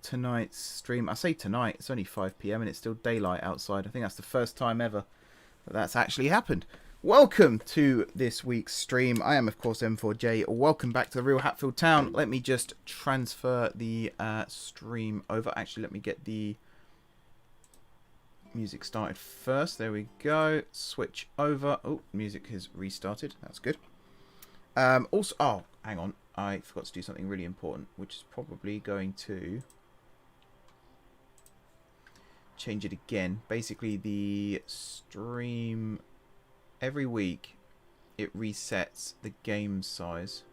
tonight's stream. I say tonight, it's only 5 PM and it's still daylight outside. I think that's the first time ever that that's actually happened. Welcome to this week's stream. I am, of course, M4J. Welcome back to the Real Hatfield Town. Let me just transfer the stream over. Actually, let me get the music started first. There we go. Switch over. Oh, music has restarted. That's good. Also, oh, hang on. I forgot to do something really important, which is probably going to change it again. Basically, the stream, every week, it resets the game size,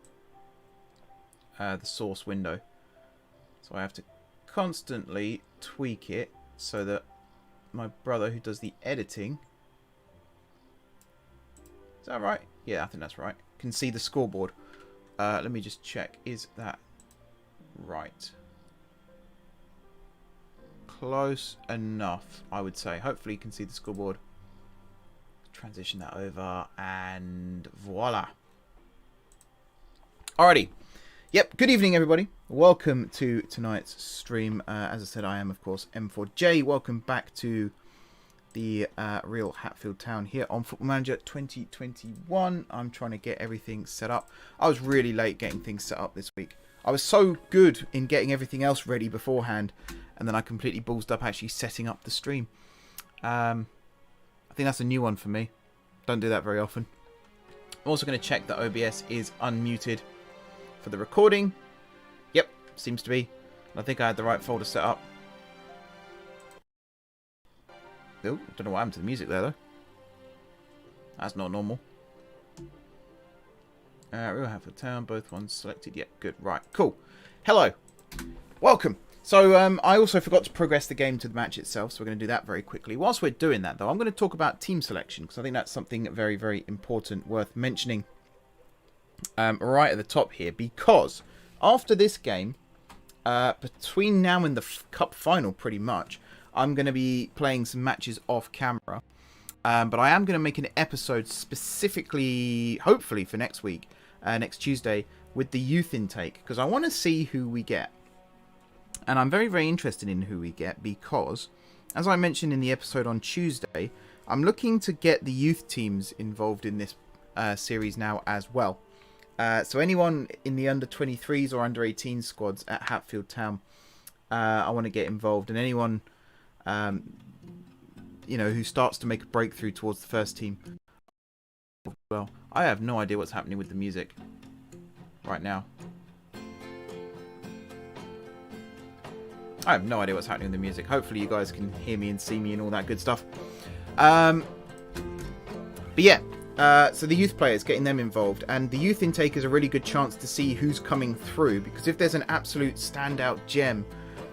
the source window. So I have to constantly tweak it so that my brother, who does the editing, is that right? Yeah, I think that's right, can see the scoreboard. Let me just check. Is that right? Close enough, I would say. Hopefully you can see the scoreboard. Transition that over and voila. Alrighty. Yep, good evening everybody. Welcome to tonight's stream. As I said, I am of course M4J. Welcome back to the Real Hatfield Town here on Football Manager 2021. I'm trying to get everything set up. I was really late getting things set up this week. I was so good in getting everything else ready beforehand, and then I completely ballsed up actually setting up the stream. I think that's a new one for me. Don't do that very often. I'm also going to check that OBS is unmuted for the recording. Yep, seems to be. I think I had the right folder set up. Oh, don't know what happened to the music there, though. That's not normal. Real Hatfield Town, both ones selected. Yeah, good. Right, cool. Hello. Welcome. So, I also forgot to progress the game to the match itself, so we're going to do that very quickly. Whilst we're doing that, though, I'm going to talk about team selection, because I think that's something very, very important, worth mentioning right at the top here, because after this game, between now and the Cup final, pretty much, I'm going to be playing some matches off camera, but I am going to make an episode specifically, hopefully for next week, next Tuesday, with the youth intake, because I want to see who we get. And I'm very, very interested in who we get, because, as I mentioned in the episode on Tuesday, I'm looking to get the youth teams involved in this series now as well. So anyone in the under-23s or under-18 squads at Hatfield Town, I want to get involved, and anyone you know, who starts to make a breakthrough towards the first team. Well, I have no idea what's happening with the music right now. I have no idea what's happening with the music. Hopefully you guys can hear me and see me and all that good stuff. But yeah, so the youth players, getting them involved. And the youth intake is a really good chance to see who's coming through. Because if there's an absolute standout gem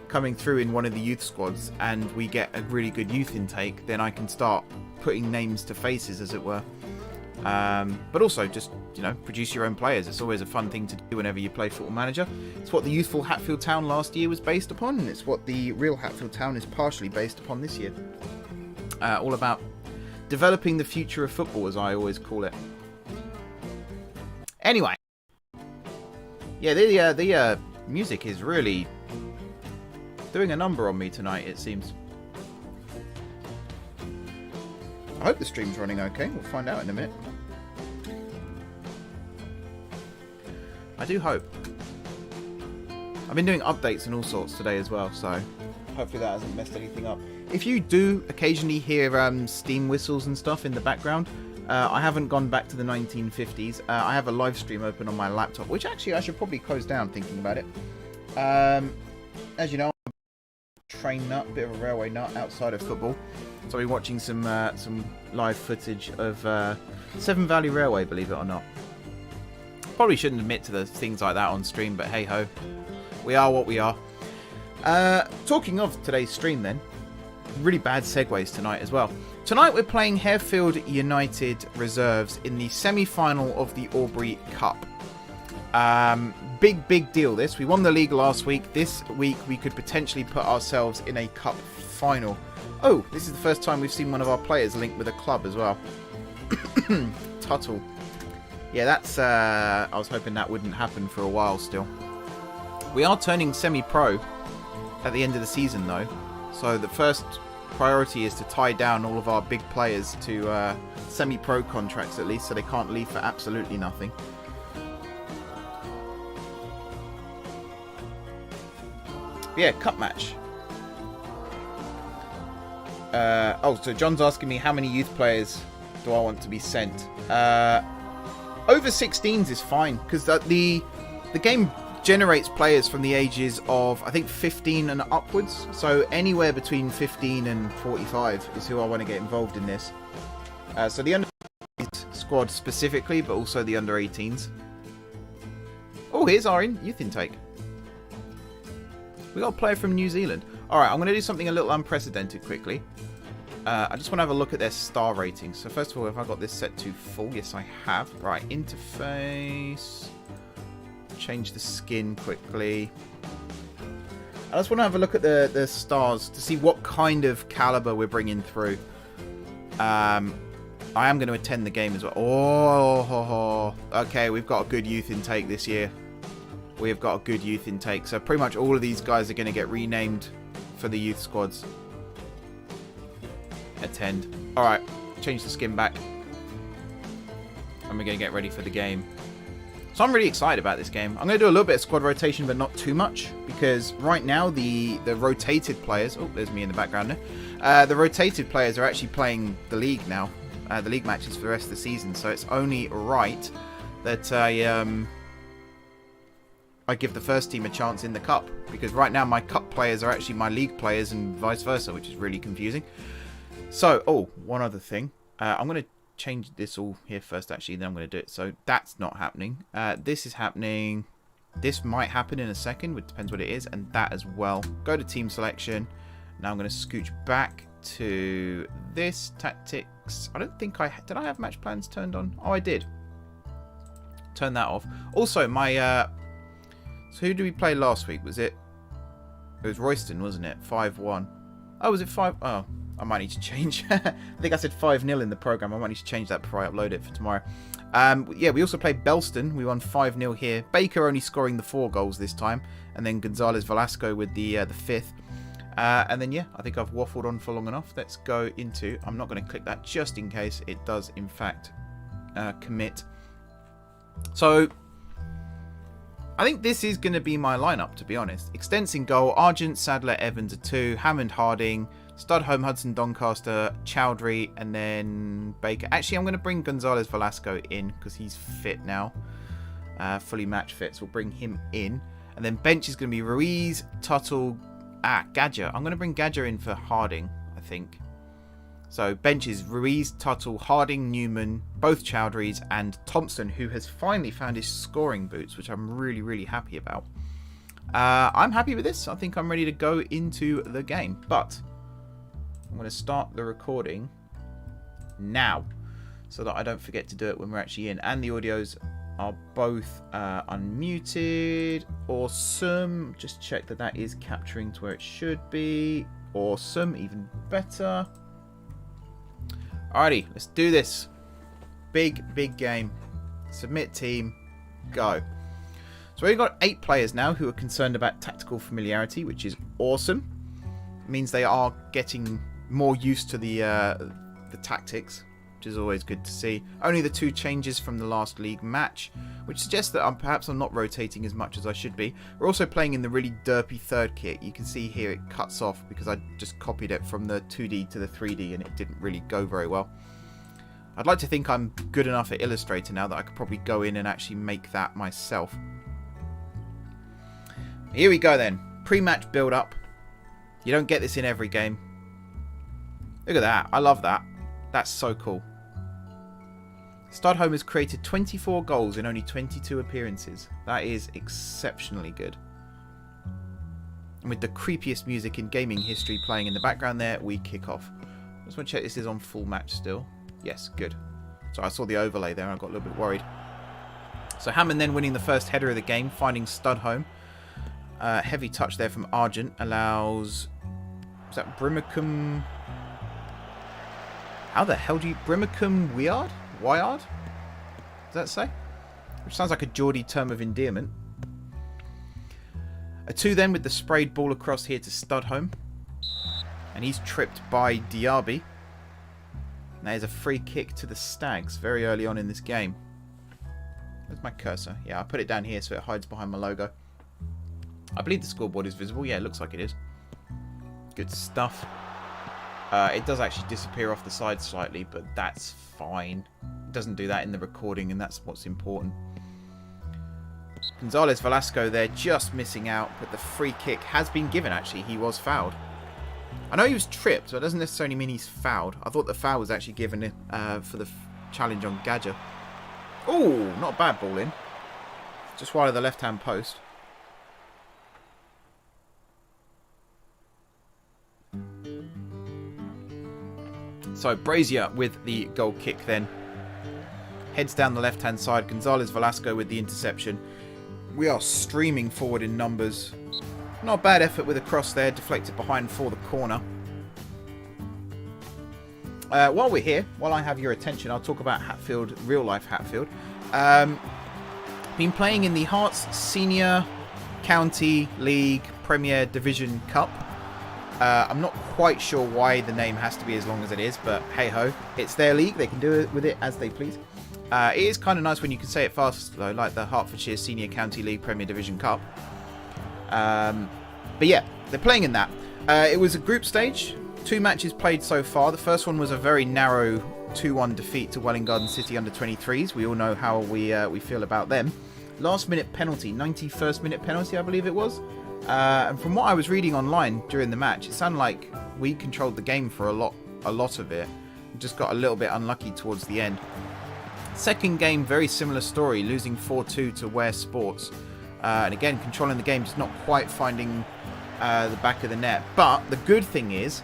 coming through in one of the youth squads and we get a really good youth intake, then I can start putting names to faces, as it were. But also just, you know, produce your own players. It's always a fun thing to do whenever you play Football Manager. It's what the youthful Hatfield Town last year was based upon, and it's what the Real Hatfield Town is partially based upon this year. All about developing the future of football, as I always call it. Anyway, yeah, the music is really doing a number on me tonight, it seems. I hope the stream's running okay. We'll find out in a minute. I do hope. I've been doing updates and all sorts today as well, so hopefully that hasn't messed anything up. If you do occasionally hear steam whistles and stuff in the background, I haven't gone back to the 1950s. I have a live stream open on my laptop, which actually I should probably close down thinking about it. As you know, I'm a train nut, a bit of a railway nut outside of football. So I'll be watching some live footage of Severn Valley Railway, believe it or not. Probably shouldn't admit to the things like that on stream, but hey ho, we are what we are. Talking of today's stream then, really bad segues tonight as well. Tonight we're playing Harefield United Reserves in the semi-final of the Aubrey Cup. Big deal this. We won the league last week. This week we could potentially put ourselves in a cup final. Oh, this is the first time we've seen one of our players linked with a club as well. Tuttle. Yeah, that's... I was hoping that wouldn't happen for a while still. We are turning semi-pro at the end of the season, though. So the first priority is to tie down all of our big players to semi-pro contracts, at least, so they can't leave for absolutely nothing. But yeah, cup match. Oh, so John's asking me how many youth players do I want to be sent. Over 16s is fine, because the game generates players from the ages of, I think, 15 and upwards. So anywhere between 15 and 45 is who I want to get involved in this. So the under squad specifically, but also the under 18s. Oh, here's our youth intake. We got a player from New Zealand. Alright, I'm going to do something a little unprecedented quickly. I just want to have a look at their star ratings. So first of all, have I got this set to full? Yes, I have. Right, interface. Change the skin quickly. I just want to have a look at the stars to see what kind of caliber we're bringing through. I am going to attend the game as well. Oh, okay, we've got a good youth intake this year. We have got a good youth intake. So pretty much all of these guys are going to get renamed for the youth squads. Attend. Alright, change the skin back. And we're going to get ready for the game. So I'm really excited about this game. I'm going to do a little bit of squad rotation, but not too much. Because right now, the rotated players... Oh, there's me in the background there. The rotated players are actually playing the league now. The league matches for the rest of the season. So it's only right that I give the first team a chance in the cup. Because right now, my cup players are actually my league players and vice versa, which is really confusing. So, oh, one other thing. I'm going to change this all here first, actually, then I'm going to do it. So that's not happening. This is happening. This might happen in a second. It depends what it is. And that as well. Go to team selection. Now I'm going to scooch back to this tactics. I don't think did I have match plans turned on? Oh, I did. Turn that off. Also, my so who did we play last week? Was it was Royston, wasn't it? 5-1. Oh, was it 5? Oh, I might need to change. I think I said 5-0 in the program. I might need to change that before I upload it for tomorrow. Yeah, we also played Belston. We won 5-0 here. Baker only scoring the 4 goals this time, and then Gonzalez Velasco with the 5th. And then yeah, I think I've waffled on for long enough. Let's go into. I'm not going to click that just in case it does in fact commit. So I think this is going to be my lineup, to be honest. Extents in goal. Argent, Sadler, Evans are 2. Hammond, Harding. Studholm, Hudson, Doncaster, Chowdhury, and then Baker. Actually, I'm going to bring Gonzalez Velasco in because he's fit now. Fully match fit, so we'll bring him in. And then bench is going to be Ruiz, Tuttle, Gadger. I'm going to bring Gadger in for Harding, I think. So bench is Ruiz, Tuttle, Harding, Newman, both Chowdhury's, and Thompson, who has finally found his scoring boots, which I'm really, really happy about. I'm happy with this. I think I'm ready to go into the game. But I'm going to start the recording now so that I don't forget to do it when we're actually in. And the audios are both unmuted. Awesome. Just check that that is capturing to where it should be. Awesome. Even better. Alrighty, let's do this. Big game. Submit team. Go. So we've got 8 players now who are concerned about tactical familiarity, which is awesome. It means they are getting more used to the tactics, which is always good to see. Only the 2 changes from the last league match, which suggests that perhaps I'm not rotating as much as I should be. We're also playing in the really derpy third kit. You can see here it cuts off because I just copied it from the 2D to the 3D and it didn't really go very well. I'd like to think I'm good enough at Illustrator now that I could probably go in and actually make that myself. Here we go then. Pre-match build-up. You don't get this in every game. Look at that. I love that. That's so cool. Studholm has created 24 goals in only 22 appearances. That is exceptionally good. And with the creepiest music in gaming history playing in the background there, we kick off. I just want to check this is on full match still. Yes, good. So I saw the overlay there and I got a little bit worried. So Hammond then winning the first header of the game, finding Studholm. Heavy touch there from Argent allows... Is that Brimacum... How the hell do you... Brimacum Wyard? Wyard? Does that say? Which sounds like a Geordie term of endearment. A 2 then with the sprayed ball across here to Studholme. And he's tripped by Diaby. And there's a free kick to the Stags very early on in this game. Where's my cursor? Yeah, I put it down here so it hides behind my logo. I believe the scoreboard is visible. Yeah, it looks like it is. Good stuff. It does actually disappear off the side slightly, but that's fine. It doesn't do that in the recording, and that's what's important. Gonzalez Velasco there just missing out, but the free kick has been given, actually. He was fouled. I know he was tripped, so it doesn't necessarily mean he's fouled. I thought the foul was actually given for the challenge on Gadja. Oh, not a bad ball in. Just wide of the left-hand post. So Brazier with the goal kick then. Heads down the left-hand side. Gonzalez Velasco with the interception. We are streaming forward in numbers. Not a bad effort with a cross there. Deflected behind for the corner. While we're here, while I have your attention, I'll talk about Hatfield, real-life Hatfield. Been playing in the Hearts Senior County League Premier Division Cup. I'm not quite sure why the name has to be as long as it is, but hey-ho. It's their league. They can do it with it as they please. It is kind of nice when you can say it fast, though, like the Hertfordshire Senior County League Premier Division Cup. But yeah, they're playing in that. It was a group stage. 2 matches played so far. The first one was a very narrow 2-1 defeat to Welwyn Garden City under-23s. We all know how we feel about them. Last minute penalty, 91st minute penalty, I believe it was. And from what I was reading online during the match, it sounded like we controlled the game for a lot of it. Just got a little bit unlucky towards the end. Second game, very similar story, losing 4-2 to Ware Sports. And again, controlling the game, just not quite finding the back of the net. But the good thing is,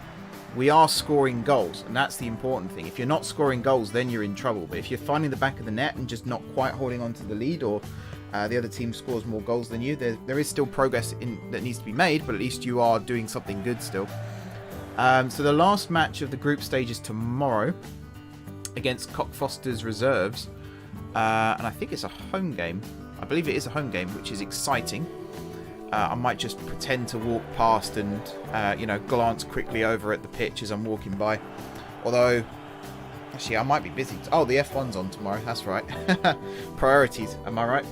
we are scoring goals, and that's the important thing. If you're not scoring goals, then you're in trouble. But if you're finding the back of the net and just not quite holding on to the lead, or the other team scores more goals than you, there is still progress that needs to be made, but at least you are doing something good still. So the last match of the group stage is tomorrow against Cockfosters Reserves, and I think it's a home game. I believe it is a home game, which is exciting. I might just pretend to walk past and, glance quickly over at the pitch as I'm walking by. Although, actually, I might be busy. Oh, the F1's on tomorrow. That's right. Priorities. Am I right?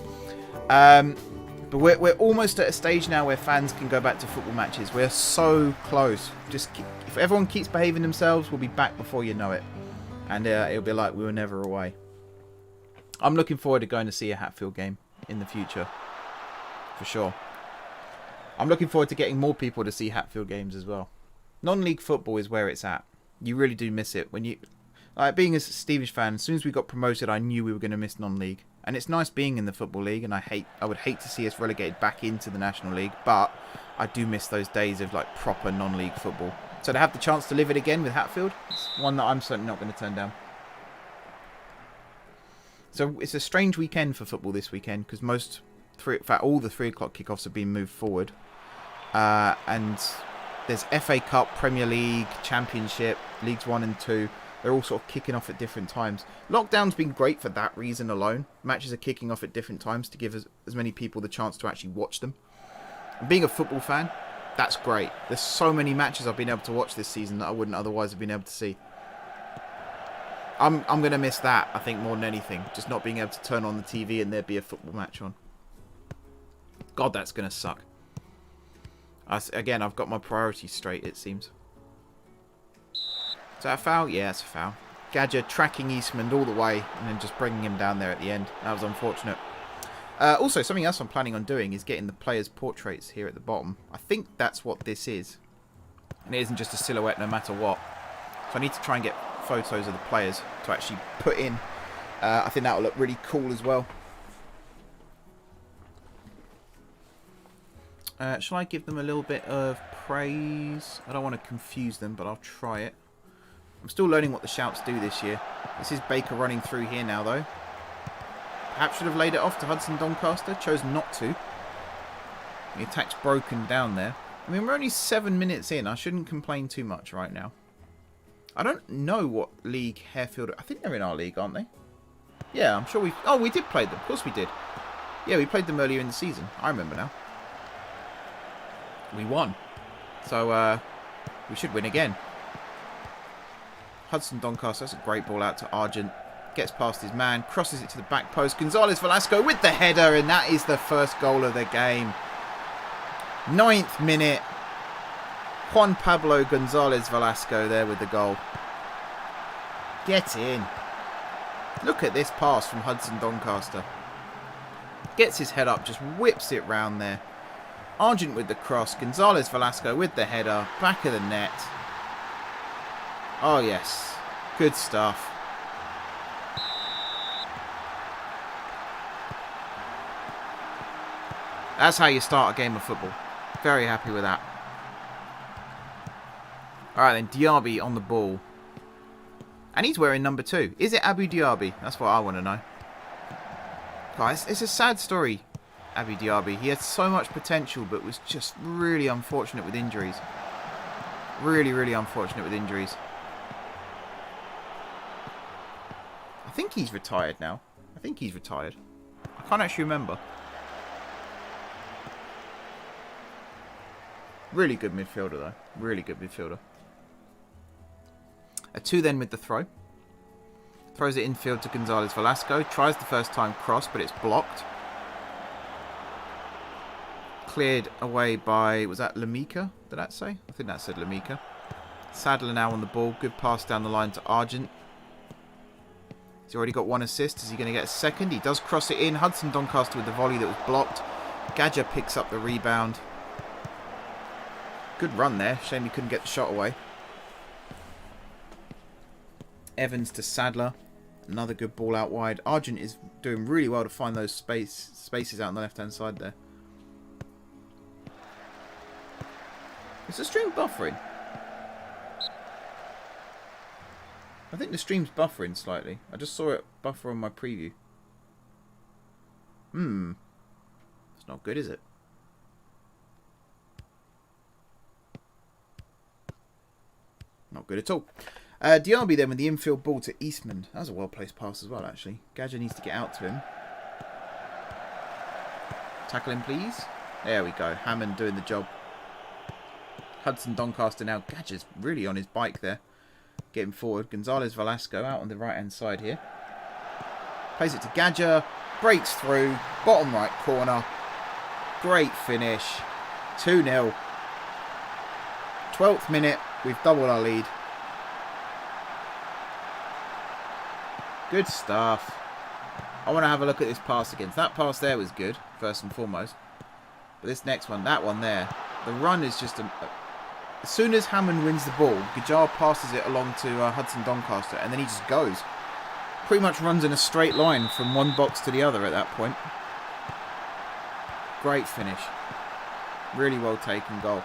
But we're almost at a stage now where fans can go back to football matches. We're so close. If everyone keeps behaving themselves, we'll be back before you know it. And it'll be like we were never away. I'm looking forward to going to see a Hatfield game in the future. For sure. I'm looking forward to getting more people to see Hatfield games as well. Non-league football is where it's at. You really do miss it. Being a Stevenage fan, as soon as we got promoted, I knew we were going to miss non-league. And it's nice being in the Football League, and I would hate to see us relegated back into the National League, but I do miss those days of proper non-league football. So to have the chance to live it again with Hatfield, it's one that I'm certainly not going to turn down. So it's a strange weekend for football this weekend, because all the 3 o'clock kickoffs have been moved forward. And there's FA Cup, Premier League, Championship, Leagues 1 and 2. They're all sort of kicking off at different times. Lockdown's been great for that reason alone. Matches are kicking off at different times to give as many people the chance to actually watch them. And being a football fan, that's great. There's so many matches I've been able to watch this season that I wouldn't otherwise have been able to see. I'm going to miss that, I think, more than anything. Just not being able to turn on the TV and there be a football match on. God, that's going to suck. Again, I've got my priorities straight, it seems. Is that a foul? Yeah, it's a foul. Gadja tracking Eastman all the way and then just bringing him down there at the end. That was unfortunate. Also, something else I'm planning on doing is getting the players' portraits here at the bottom. I think that's what this is. And it isn't just a silhouette no matter what. So I need to try and get photos of the players to actually put in. I think that will look really cool as well. Shall I give them a little bit of praise? I don't want to confuse them, but I'll try it. I'm still learning what the shouts do this year. This is Baker running through here now, though. Perhaps should have laid it off to Hudson Doncaster. Chose not to. The attack's broken down there. I mean, we're only 7 minutes in. I shouldn't complain too much right now. I don't know what league Harefield... I think they're in our league, aren't they? Yeah, I'm sure we... Oh, we did play them. Of course we did. Yeah, we played them earlier in the season. I remember now. We won. So we should win again. Hudson Doncaster, that's a great ball out to Argent. Gets past his man, crosses it to the back post. Gonzalez Velasco with the header, and that is the first goal of the game. 9th minute. Juan Pablo Gonzalez Velasco there with the goal. Get in. Look at this pass from Hudson Doncaster. Gets his head up, just whips it round there. Argent with the cross. Gonzalez Velasco with the header. Back of the net. Oh, yes. Good stuff. That's how you start a game of football. Very happy with that. Alright then, Diaby on the ball. And he's wearing number 2. Is it Abu Diaby? That's what I want to know. Guys, it's a sad story, Abu Diaby. He had so much potential, but was just really unfortunate with injuries. Really, really unfortunate with injuries. I think he's retired now. I think he's retired. I can't actually remember. Really good midfielder, though. Really good midfielder. A 2 then with the throw. Throws it infield to Gonzalez Velasco. Tries the first time cross, but it's blocked. Cleared away by... Was that Lamika? Did that say? I think that said Lamika. Sadler now on the ball. Good pass down the line to Argent. He's already got 1 assist. Is he going to get a second? He does cross it in. Hudson Doncaster with the volley that was blocked. Gadja picks up the rebound. Good run there. Shame he couldn't get the shot away. Evans to Sadler. Another good ball out wide. Argent is doing really well to find those spaces out on the left-hand side there. Is the stream buffering? I think the stream's buffering slightly. I just saw it buffer on my preview. It's not good, is it? Not good at all. Diaby then with the infield ball to Eastman. That was a well-placed pass as well, actually. Gadja needs to get out to him. Tackle him, please. There we go. Hammond doing the job. Hudson Doncaster now. Gadja's really on his bike there. Getting forward. Gonzalez Velasco out on the right-hand side here. Plays it to Gadja. Breaks through. Bottom right corner. Great finish. 2-0. 12th minute. We've doubled our lead. Good stuff. I want to have a look at this pass again. That pass there was good, first and foremost. But this next one, that one there, the run is just... as soon as Hammond wins the ball, Gajar passes it along to Hudson Doncaster, and then he just goes. Pretty much runs in a straight line from one box to the other at that point. Great finish. Really well taken goal.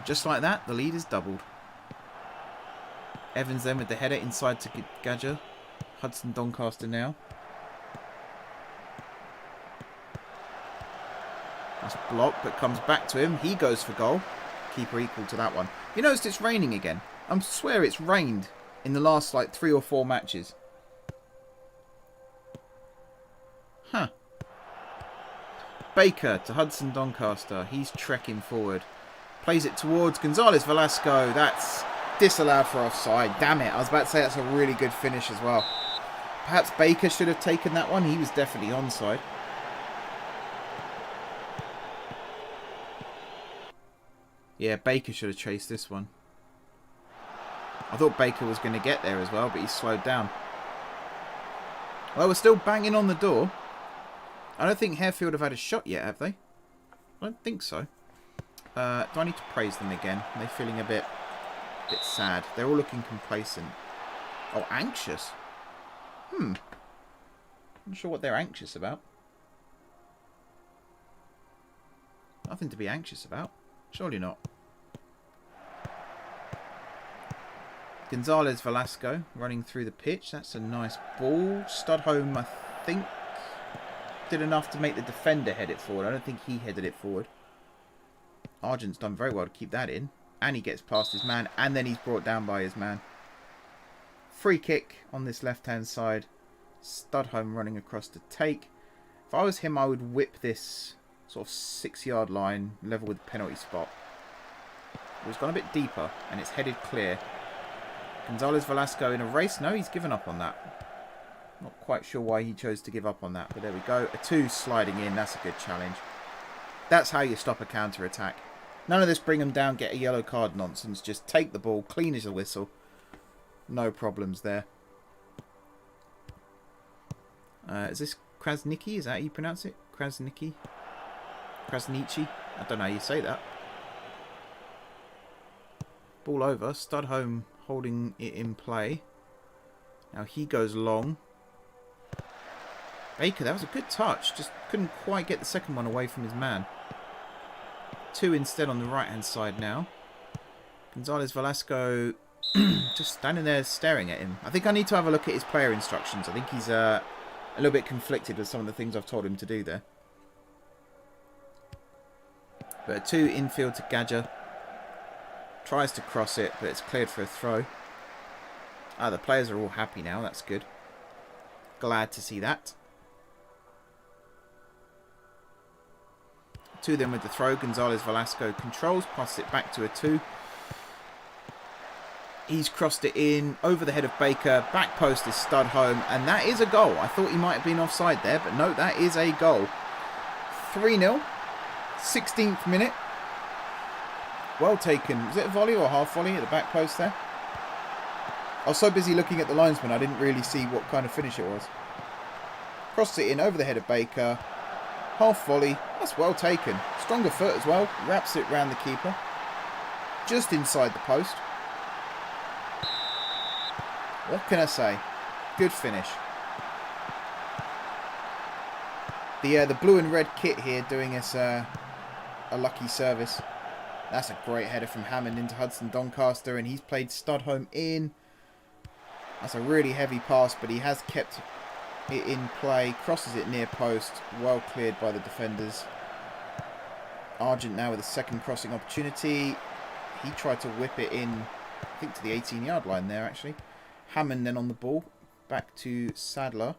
Just like that, the lead is doubled. Evans then with the header inside to Gadja. Hudson Doncaster now. That's blocked, but comes back to him. He goes for goal. Keeper equal to that one. You noticed it's raining again. I swear it's rained in the last like 3 or 4 matches. Huh. Baker to Hudson Doncaster. He's trekking forward. Plays it towards Gonzalez Velasco. That's disallowed for offside. Damn it. I was about to say that's a really good finish as well. Perhaps Baker should have taken that one. He was definitely onside. Yeah, Baker should have chased this one. I thought Baker was going to get there as well, but he slowed down. Well, we're still banging on the door. I don't think Harefield have had a shot yet, have they? I don't think so. Do I need to praise them again? Are they feeling a bit sad? They're all looking complacent. Oh, anxious? I'm not sure what they're anxious about. Nothing to be anxious about. Surely not. Gonzalez Velasco running through the pitch. That's a nice ball. Studholm, I think, did enough to make the defender head it forward. I don't think he headed it forward. Argent's done very well to keep that in. And he gets past his man. And then he's brought down by his man. Free kick on this left-hand side. Studholm running across to take. If I was him, I would whip this sort of 6-yard line, level with the penalty spot. But it's gone a bit deeper, and it's headed clear. Gonzalez Velasco in a race. No, he's given up on that. Not quite sure why he chose to give up on that, but there we go. A 2 sliding in. That's a good challenge. That's how you stop a counter-attack. None of this bring them down, get a yellow card nonsense. Just take the ball, clean as a whistle. No problems there. Is this Krasniqi? Is that how you pronounce it? Krasniqi? Krasniqi? I don't know how you say that. Ball over. Studholm holding it in play. Now he goes long. Baker, that was a good touch. Just couldn't quite get the second one away from his man. 2 instead on the right-hand side now. Gonzalez Velasco just standing there staring at him. I think I need to have a look at his player instructions. I think he's a little bit conflicted with some of the things I've told him to do there. But a 2 infield to Gadger. Tries to cross it, but it's cleared for a throw. Ah, the players are all happy now. That's good. Glad to see that. 2 then with the throw. Gonzalez Velasco controls, passes it back to a 2. He's crossed it in over the head of Baker. Back post is Studholm, and that is a goal. I thought he might have been offside there, but no, that is a goal. 3-0. 16th minute. Well taken. Was it a volley or a half volley at the back post there? I was so busy looking at the linesman, I didn't really see what kind of finish it was. Crossed it in over the head of Baker. Half volley. That's well taken. Stronger foot as well. Wraps it round the keeper. Just inside the post. What can I say? Good finish. The blue and red kit here doing us a lucky service. That's a great header from Hammond into Hudson Doncaster, and he's played Studholm in. That's a really heavy pass, but he has kept it in play. Crosses it near post. Well cleared by the defenders. Argent now with a second crossing opportunity. He tried to whip it in, I think, to the 18-yard line there, actually. Hammond then on the ball. Back to Sadler.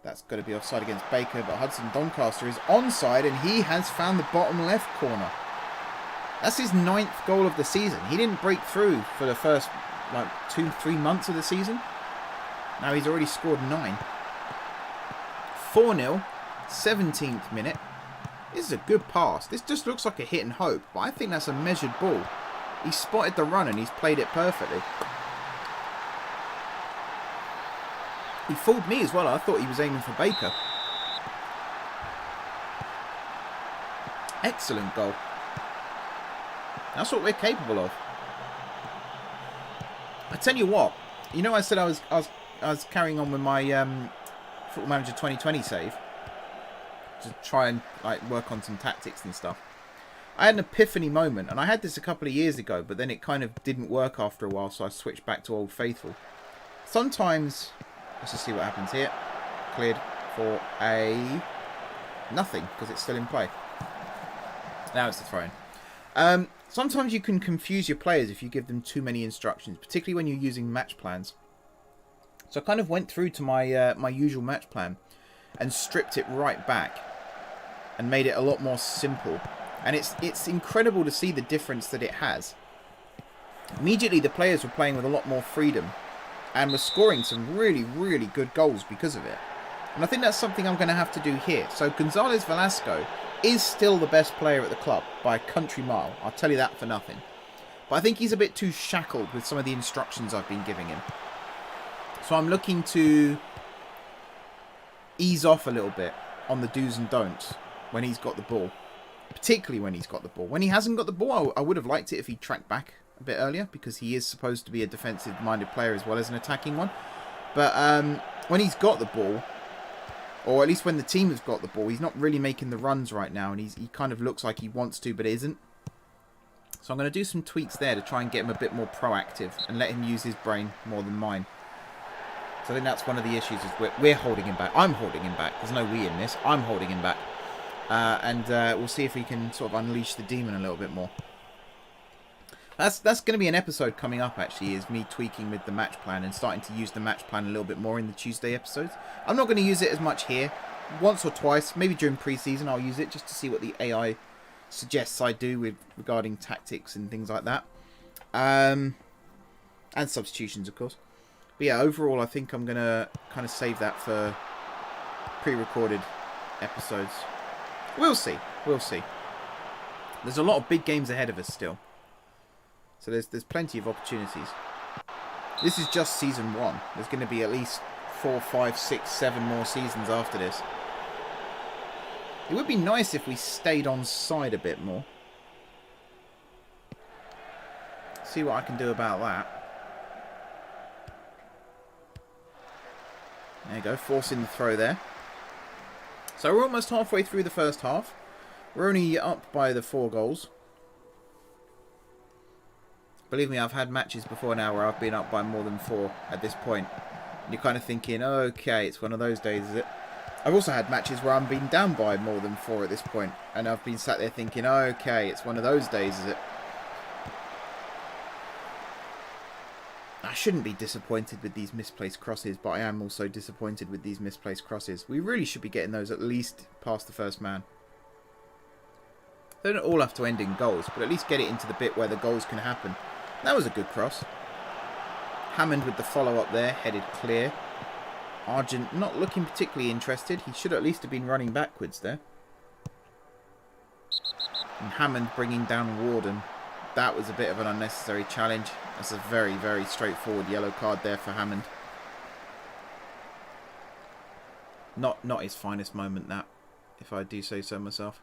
That's got to be offside against Baker, but Hudson Doncaster is onside, and he has found the bottom left corner. That's his 9th goal of the season. He didn't break through for the first, 2-3 months of the season. Now he's already scored 9. 4-0, 17th minute. This is a good pass. This just looks like a hit and hope, but I think that's a measured ball. He spotted the run and he's played it perfectly. He fooled me as well. I thought he was aiming for Baker. Excellent goal. That's what we're capable of. I tell you what. You know, I said I was carrying on with my Football Manager 2020 save to try and work on some tactics and stuff. I had an epiphany moment, and I had this a couple of years ago, but then it kind of didn't work after a while, so I switched back to Old Faithful. Sometimes, let's just see what happens here. Cleared for a nothing, because it's still in play. Now it's the throw-in. Sometimes you can confuse your players if you give them too many instructions, particularly when you're using match plans. So I kind of went through to my my usual match plan and stripped it right back and made it a lot more simple. And it's incredible to see the difference that it has. Immediately, the players were playing with a lot more freedom and were scoring some really, really good goals because of it. And I think that's something I'm going to have to do here. So Gonzalez Velasco is still the best player at the club by a country mile. I'll tell you that for nothing. But I think he's a bit too shackled with some of the instructions I've been giving him. So I'm looking to ease off a little bit on the do's and don'ts when he's got the ball. Particularly when he's got the ball. When he hasn't got the ball, I would have liked it if he tracked back a bit earlier, because he is supposed to be a defensive-minded player as well as an attacking one. But when he's got the ball, or at least when the team has got the ball, he's not really making the runs right now, and he kind of looks like he wants to, but isn't. So I'm going to do some tweaks there to try and get him a bit more proactive and let him use his brain more than mine. So I think that's one of the issues, is we're holding him back. I'm holding him back. There's no we in this. I'm holding him back. And we'll see if we can sort of unleash the demon a little bit more. That's going to be an episode coming up, actually, is me tweaking with the match plan and starting to use the match plan a little bit more in the Tuesday episodes. I'm not going to use it as much here, once or twice, maybe during pre-season, I'll use it just to see what the AI suggests I do with regarding tactics and things like that. And substitutions, of course. But yeah, overall, I think I'm going to kind of save that for pre-recorded episodes. We'll see. We'll see. There's a lot of big games ahead of us still. So there's plenty of opportunities. This is just season 1. There's going to be at least 4, 5, 6, 7 more seasons after this. It would be nice if we stayed on side a bit more. See what I can do about that. There you go, forcing the throw there. So we're almost halfway through the first half. We're only up by the 4 goals. Believe me, I've had matches before now where I've been up by more than 4 at this point. And you're kind of thinking, okay, it's one of those days, is it? I've also had matches where I've been down by more than 4 at this point. And I've been sat there thinking, okay, it's one of those days, is it? I shouldn't be disappointed with these misplaced crosses, but I am also disappointed with these misplaced crosses. We really should be getting those at least past the first man. They don't all have to end in goals, but at least get it into the bit where the goals can happen. That was a good cross. Hammond with the follow-up there, headed clear. Argent not looking particularly interested. He should at least have been running backwards there. And Hammond bringing down Warden. That was a bit of an unnecessary challenge. That's a very, very straightforward yellow card there for Hammond. Not his finest moment, that, if I do say so myself.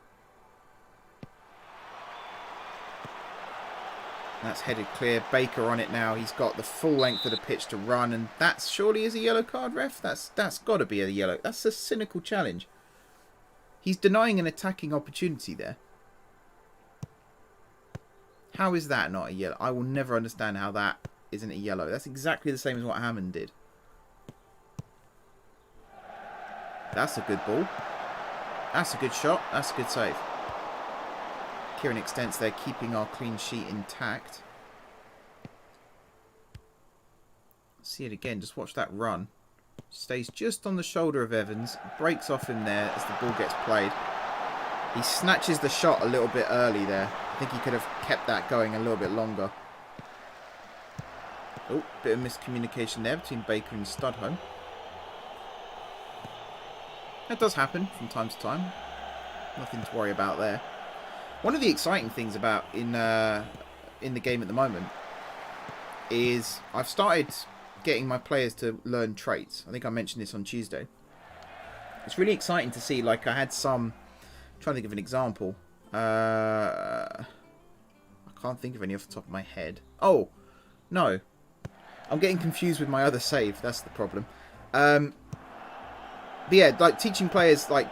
That's headed clear. Baker on it now. He's got the full length of the pitch to run, and that surely is a yellow card, ref. That's got to be a yellow. That's a cynical challenge. He's denying an attacking opportunity there. How is that not a yellow? I will never understand how that isn't a yellow. That's exactly the same as what Hammond did. That's a good ball. That's a good shot. That's a good save. Kieran Extents there, keeping our clean sheet intact. See it again. Just watch that run. Stays just on the shoulder of Evans. Breaks off him there as the ball gets played. He snatches the shot a little bit early there. I think he could have kept that going a little bit longer. Oh, bit of miscommunication there between Baker and Studholme. That does happen from time to time. Nothing to worry about there. One of the exciting things about in the game at the moment is I've started getting my players to learn traits. I think I mentioned this on Tuesday. It's really exciting to see. Like I had some. I'm trying to think of an example. I can't think of any off the top of my head. Oh, no. I'm getting confused with my other save. That's the problem. But yeah, like teaching players, like,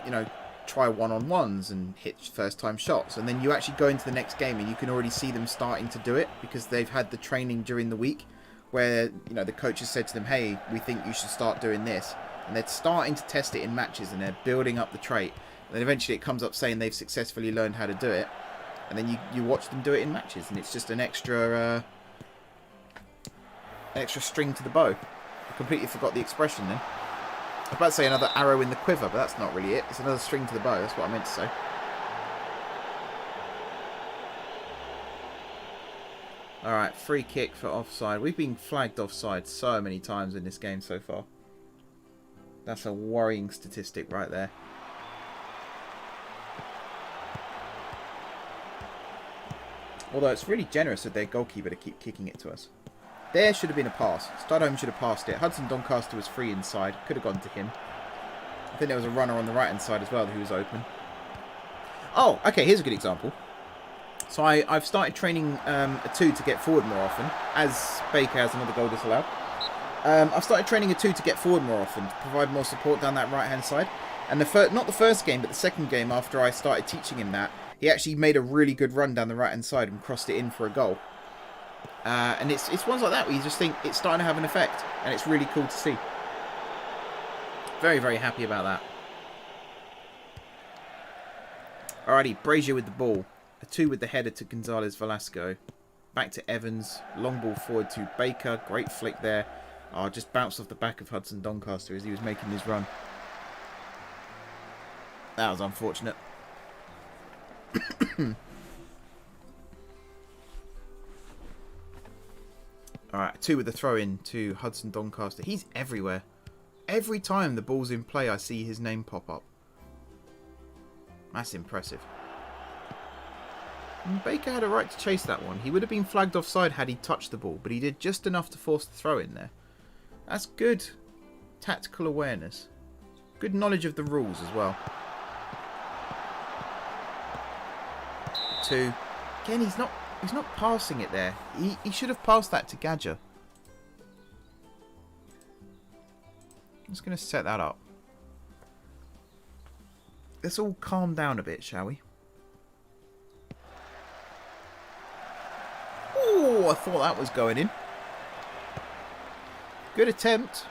you know, try one-on-ones and hit first-time shots. And then you actually go into the next game and you can already see them starting to do it because they've had the training during the week where, you know, the coach has said to them, hey, we think you should start doing this. And they're starting to test it in matches and they're building up the trait. And then eventually it comes up saying they've successfully learned how to do it. And then you watch them do it in matches. And it's just an extra string to the bow. I completely forgot the expression then. I was about to say another arrow in the quiver, but that's not really it. It's another string to the bow. That's what I meant to say. Alright, free kick for offside. We've been flagged offside so many times in this game so far. That's a worrying statistic right there. Although it's really generous of their goalkeeper to keep kicking it to us. There should have been a pass. Studholme should have passed it. Hudson Doncaster was free inside. Could have gone to him. I think there was a runner on the right-hand side as well who was open. Oh, okay, here's a good example. So I've started training a 2 to get forward more often, as Baker has another goal disallowed. I've started training a 2 to get forward more often, to provide more support down that right-hand side. And not the first game, but the second game after I started teaching him that, he actually made a really good run down the right-hand side and crossed it in for a goal. And it's ones like that where you just think it's starting to have an effect. And it's really cool to see. Very, very happy about that. Alrighty, Brazier with the ball. A 2 with the header to Gonzalez Velasco. Back to Evans. Long ball forward to Baker. Great flick there. Oh, just bounced off the back of Hudson Doncaster as he was making his run. That was unfortunate. Alright, 2 with the throw in to Hudson Doncaster. He's everywhere. Every time the ball's in play, I see his name pop up. That's impressive. And Baker had a right to chase that one. He would have been flagged offside had he touched the ball, but he did just enough to force the throw in there. That's good tactical awareness. Good knowledge of the rules as well. 2. Again, he's not passing it there. He should have passed that to Gadger. I'm just going to set that up. Let's all calm down a bit, shall we? Oh, I thought that was going in. Good attempt.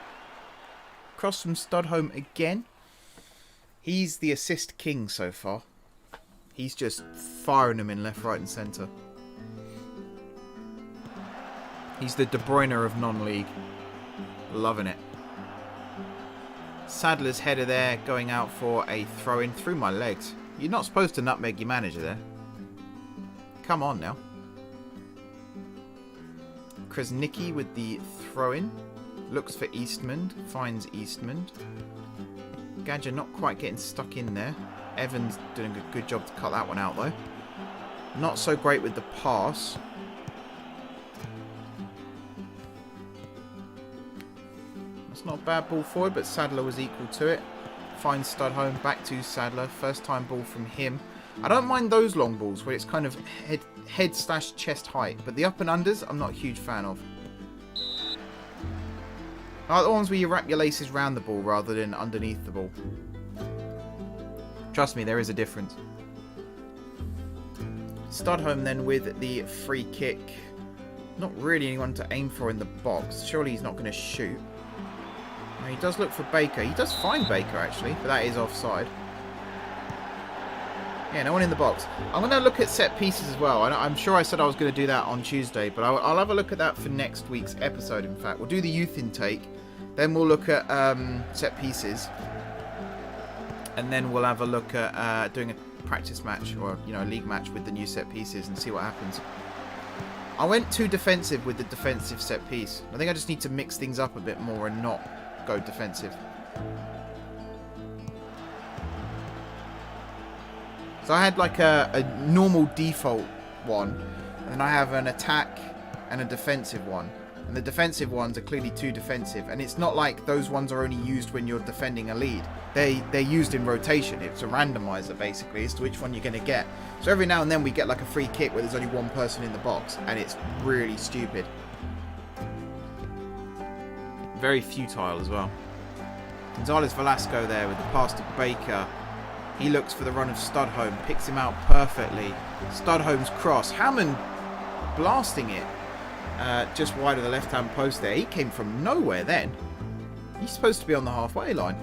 Cross from Studholme again. He's the assist king so far. He's just firing them in left, right and centre. He's the De Bruyne of non-league. Loving it. Sadler's header there, going out for a throw-in through my legs. You're not supposed to nutmeg your manager there. Come on now. Kresnicki with the throw-in. Looks for Eastman. Finds Eastman. Gadger not quite getting stuck in there. Evans doing a good job to cut that one out though. Not so great with the pass. That's not a bad ball forward, but Sadler was equal to it. Finds Studholme, back to Sadler. First time ball from him. I don't mind those long balls where it's kind of head slash chest height, but the up and unders I'm not a huge fan of. I like the ones where you wrap your laces round the ball rather than underneath the ball. Trust me, there is a difference. Studholme then with the free kick. Not really anyone to aim for in the box. Surely he's not going to shoot. Now, he does look for Baker. He does find Baker actually, but that is offside. Yeah, no one in the box. I'm going to look at set pieces as well. I'm sure I said I was going to do that on Tuesday, but I'll have a look at that for next week's episode, in fact. We'll do the youth intake, then we'll look at set pieces, and then we'll have a look at doing a practice match or a league match with the new set pieces and see what happens. I went too defensive with the defensive set piece. I think I just need to mix things up a bit more and not go defensive. So I had like a normal default one, and then I have an attack and a defensive one. And the defensive ones are clearly too defensive, and it's not like those ones are only used when you're defending a lead. They're used in rotation. It's a randomizer basically as to which one you're going to get. So every now and then we get like a free kick where there's only one person in the box, and it's really stupid. Very futile as well. Gonzalez Velasco there with the pass to Baker. He looks for the run of Studholme, picks him out perfectly. Studholme's cross. Hammond blasting it just wide of the left-hand post there. He came from nowhere then. He's supposed to be on the halfway line.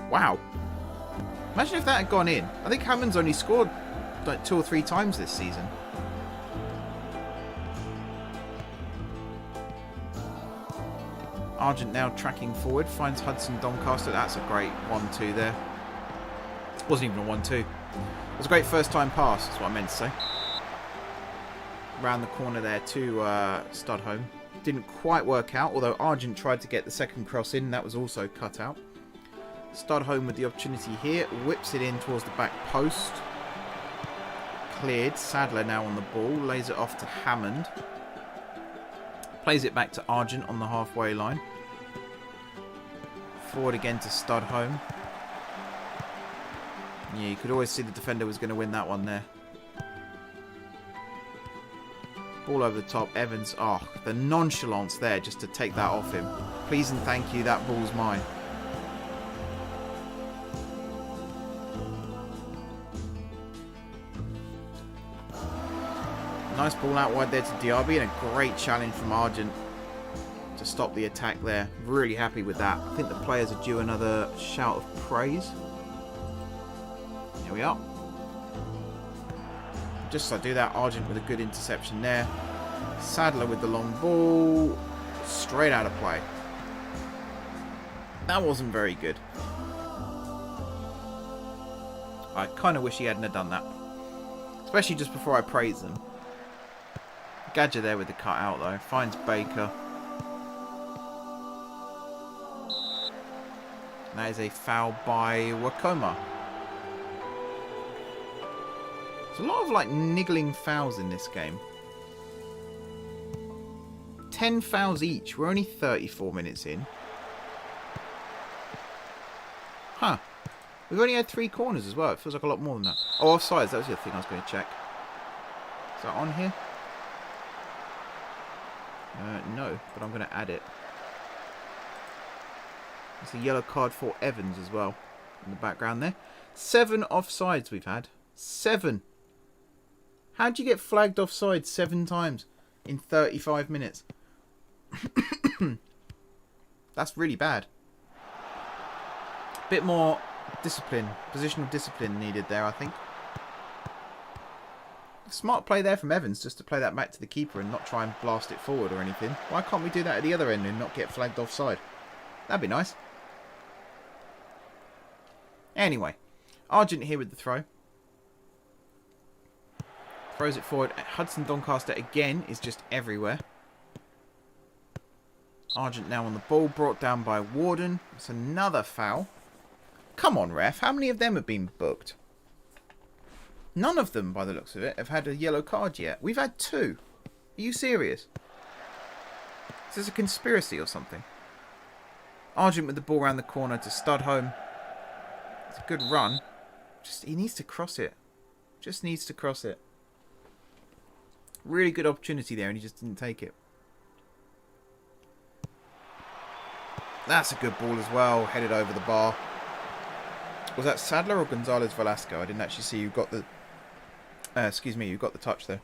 Wow. Imagine if that had gone in. I think Hammond's only scored like 2 or 3 times this season. Argent now tracking forward, finds Hudson Doncaster. That's a great 1-2 there. Wasn't even a 1-2. It was a great first time pass, that's what I meant to say. Round the corner there to Studholme. Didn't quite work out, although Argent tried to get the second cross in. That was also cut out. Studholme with the opportunity here. Whips it in towards the back post. Cleared. Sadler now on the ball. Lays it off to Hammond. Plays it back to Argent on the halfway line. Forward again to Studholme. Yeah, you could always see the defender was going to win that one there. Ball over the top. Evans. Oh, the nonchalance there just to take that off him. Please and thank you. That ball's mine. Nice ball out wide there to Diaby, and a great challenge from Argent to stop the attack there. Really happy with that. I think the players are due another shout of praise. Here we are. Just so I do that, Argent with a good interception there. Sadler with the long ball. Straight out of play. That wasn't very good. I kind of wish he hadn't have done that. Especially just before I praise them. Gadger there with the cut out though. Finds Baker. And that is a foul by Wakoma. There's a lot of like niggling fouls in this game. 10 fouls each. We're only 34 minutes in. Huh. We've only had 3 corners as well. It feels like a lot more than that. Oh, offsides. That was the other thing I was going to check. Is that on here? No, but I'm going to add it. It's a yellow card for Evans as well. In the background there. 7 offsides we've had. 7. How'd you get flagged offside 7 times in 35 minutes? That's really bad. Bit more discipline, positional discipline needed there, I think. Smart play there from Evans just to play that back to the keeper and not try and blast it forward or anything. Why can't we do that at the other end and not get flagged offside? That'd be nice. Anyway, Argent here with the throw. Throws it forward. Hudson Doncaster again is just everywhere. Argent now on the ball, brought down by Warden. It's another foul. Come on, ref. How many of them have been booked? None of them, by the looks of it, have had a yellow card yet. We've had 2. Are you serious? Is this a conspiracy or something? Argent with the ball around the corner to Studholme. It's a good run. Just he needs to cross it. Just needs to cross it. Really good opportunity there and he just didn't take it. That's a good ball as well. Headed over the bar. Was that Sadler or Gonzalez Velasco? I didn't actually see who got the... excuse me, who got the touch there.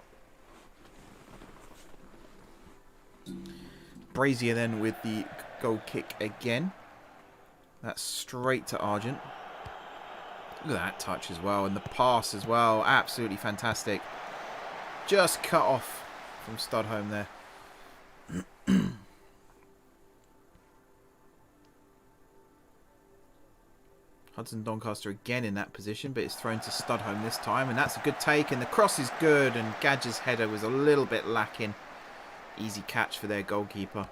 Brazier then with the goal kick again. That's straight to Argent. Look at that touch as well. And the pass as well. Absolutely fantastic. Just cut off from Studholme there. Hudson Doncaster again in that position, but it's thrown to Studholme this time, and that's a good take, and the cross is good, and Gadger's header was a little bit lacking. Easy catch for their goalkeeper.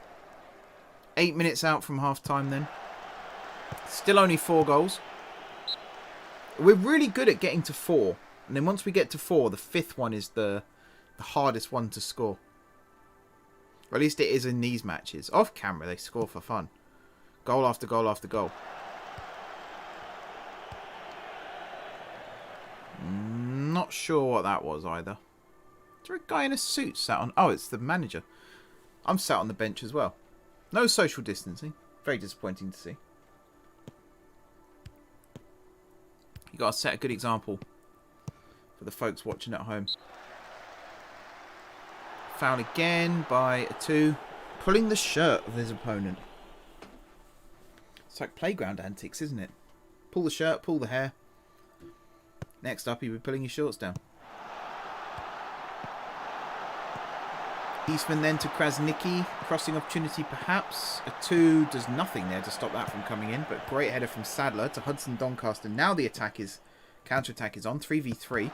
8 minutes out from half-time then. Still only 4 goals. We're really good at getting to 4, and then once we get to 4, the 5th one is the hardest one to score. Or at least it is in these matches. Off camera, they score for fun. Goal after goal after goal. Not sure what that was either. Is there a guy in a suit sat on... Oh, it's the manager. I'm sat on the bench as well. No social distancing. Very disappointing to see. You got to set a good example for the folks watching at home. Foul again by a 2. Pulling the shirt of his opponent. It's like playground antics, isn't it? Pull the shirt, pull the hair. Next up, he'll be pulling his shorts down. Eastman then to Krasnicki. Crossing opportunity perhaps. A 2 does nothing there to stop that from coming in. But great header from Sadler to Hudson Doncaster. Now the attack is... counter-attack is on. 3v3.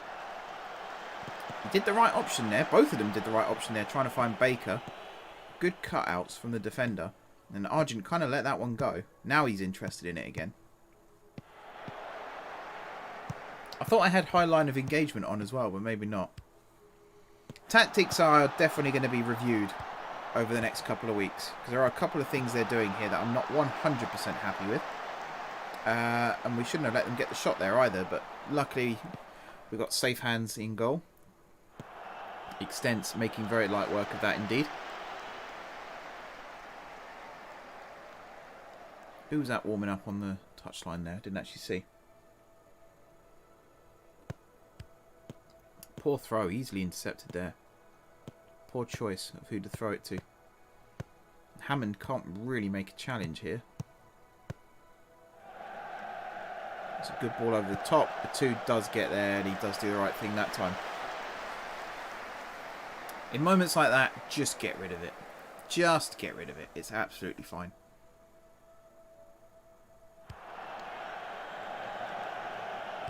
He did the right option there. Both of them did the right option there. Trying to find Baker. Good cutouts from the defender. And Argent kind of let that one go. Now he's interested in it again. I thought I had high line of engagement on as well, but maybe not. Tactics are definitely going to be reviewed over the next couple of weeks. Because there are a couple of things they're doing here that I'm not 100% happy with. And we shouldn't have let them get the shot there either. But luckily, we've got safe hands in goal. Extents making very light work of that indeed. Who was that warming up on the touchline there? Didn't actually see. Poor throw, easily intercepted there. Poor choice of who to throw it to. Hammond can't really make a challenge here. It's a good ball over the top. The 2 does get there and he does do the right thing that time. In moments like that, just get rid of it. Just get rid of it. It's absolutely fine.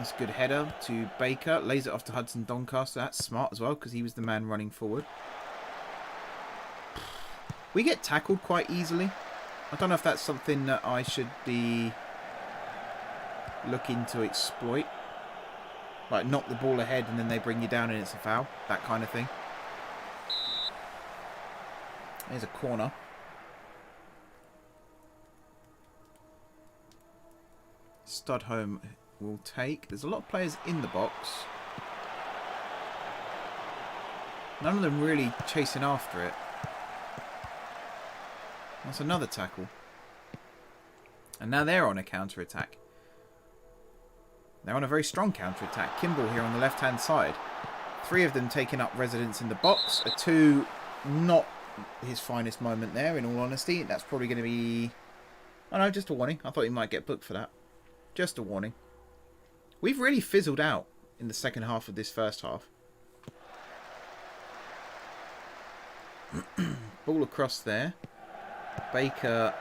That's a good header to Baker. Lays it off to Hudson Doncaster. That's smart as well because he was the man running forward. We get tackled quite easily. I don't know if that's something that I should be looking to exploit. Like knock the ball ahead and then they bring you down and it's a foul. That kind of thing. There's a corner. Studholme will take. There's a lot of players in the box. None of them really chasing after it. That's another tackle. And now they're on a counter-attack. They're on a very strong counter-attack. Kimball here on the left-hand side. 3 of them taking up residence in the box. A 2, not his finest moment there, in all honesty. That's probably going to be... Oh no, just a warning. I thought he might get booked for that. Just a warning. We've really fizzled out in the second half of this first half. Ball across there. Baker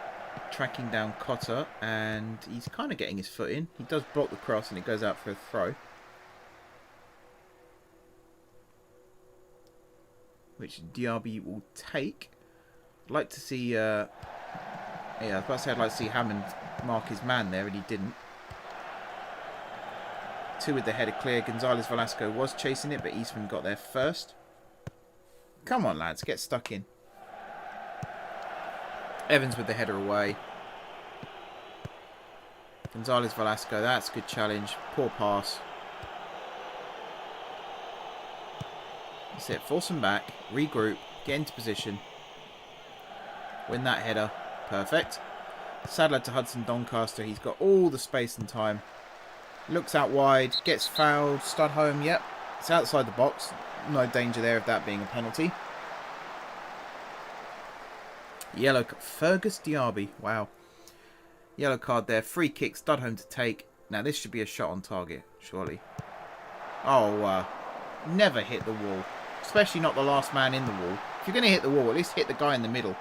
tracking down Cotter, and he's kind of getting his foot in. He does block the cross and it goes out for a throw. Which Diaby will take. I'd like to see... yeah, I was about to say I'd like to see Hammond mark his man there, and he didn't. 2 with the header clear. Gonzalez Velasco was chasing it, but Eastman got there first. Come on, lads. Get stuck in. Evans with the header away. Gonzalez Velasco. That's a good challenge. Poor pass. That's it. Force them back. Regroup. Get into position. Win that header. Perfect. Sadler to Hudson Doncaster. He's got all the space and time. Looks out wide. Gets fouled. Studholme. Yep. It's outside the box. No danger there of that being a penalty. Yellow. Fergus Diaby. Wow. Yellow card there. Free kick. Studholme to take. Now this should be a shot on target. Surely. Oh, never hit the wall. Especially not the last man in the wall. If you're going to hit the wall, at least hit the guy in the middle.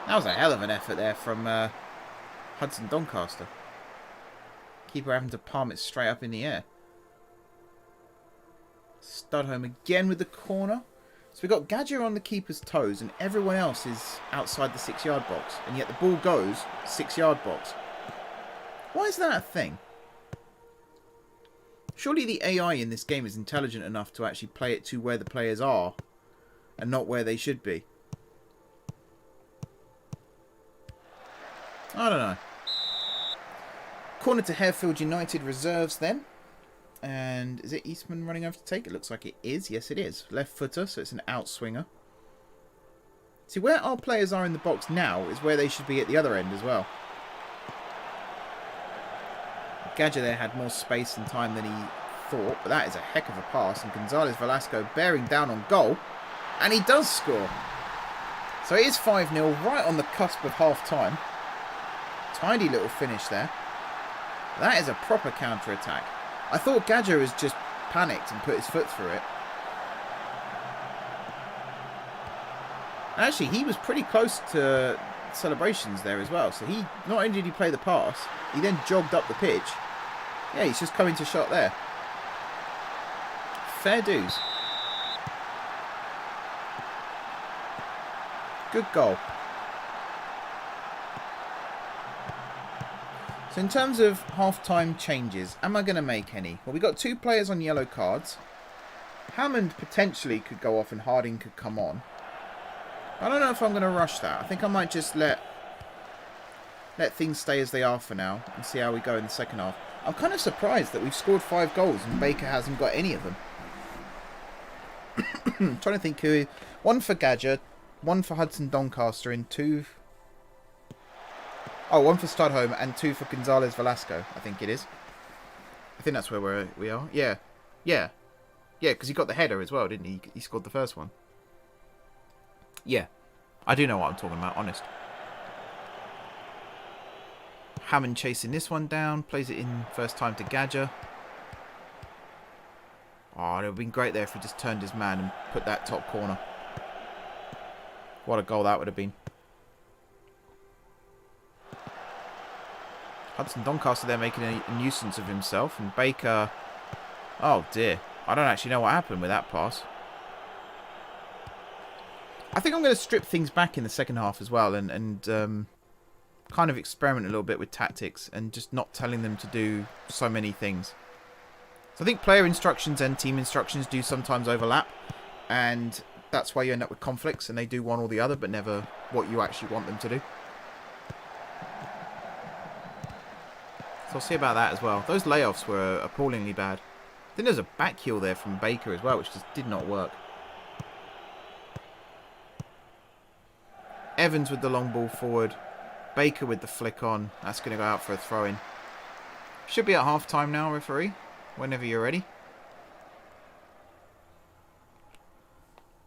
That was a hell of an effort there from Hudson Doncaster. Keeper having to palm it straight up in the air. Studholme again with the corner. So we've got Gadger on the keeper's toes and everyone else is outside the 6-yard box. And yet the ball goes 6-yard box. Why is that a thing? Surely the AI in this game is intelligent enough to actually play it to where the players are and not where they should be. I don't know. Corner to Harefield United Reserves then. And is it Eastman running over to take? It looks like it is. Yes, it is. Left footer, so it's an outswinger. See, where our players are in the box now is where they should be at the other end as well. Gadger there had more space and time than he thought, but that is a heck of a pass. And Gonzalez Velasco bearing down on goal. And he does score. So it is 5-0, right on the cusp of half-time. Tidy little finish there. That is a proper counter-attack. I thought Gadger has just panicked and put his foot through it. Actually, he was pretty close to celebrations there as well. So he not only did he play the pass, he then jogged up the pitch. Yeah, he's just coming to shot there. Fair dues. Good goal. So in terms of half-time changes, am I going to make any? Well, we got 2 players on yellow cards. Hammond potentially could go off and Harding could come on. I don't know if I'm going to rush that. I think I might just let things stay as they are for now and see how we go in the second half. I'm kind of surprised that we've scored 5 goals and Baker hasn't got any of them. I'm trying to think who... 1 for Gadger, 1 for Hudson Doncaster, and 2... Oh, 1 for Studholme and 2 for Gonzalez Velasco, I think it is. I think that's where we are. Yeah. Yeah. Yeah, because he got the header as well, didn't he? He scored the first one. Yeah. I do know what I'm talking about, honest. Hammond chasing this one down. Plays it in first time to Gadger. Oh, it would have been great there if he just turned his man and put that top corner. What a goal that would have been. Hudson Doncaster there making a nuisance of himself. And Baker... Oh, dear. I don't actually know what happened with that pass. I think I'm going to strip things back in the second half as well. And kind of experiment a little bit with tactics. And just not telling them to do so many things. So I think player instructions and team instructions do sometimes overlap. And that's why you end up with conflicts. And they do one or the other, but never what you actually want them to do. So I'll see about that as well. Those layoffs were appallingly bad. I think there's a back heel there from Baker as well, which just did not work. Evans with the long ball forward. Baker with the flick on. That's going to go out for a throw-in. Should be at half-time now, referee. Whenever you're ready.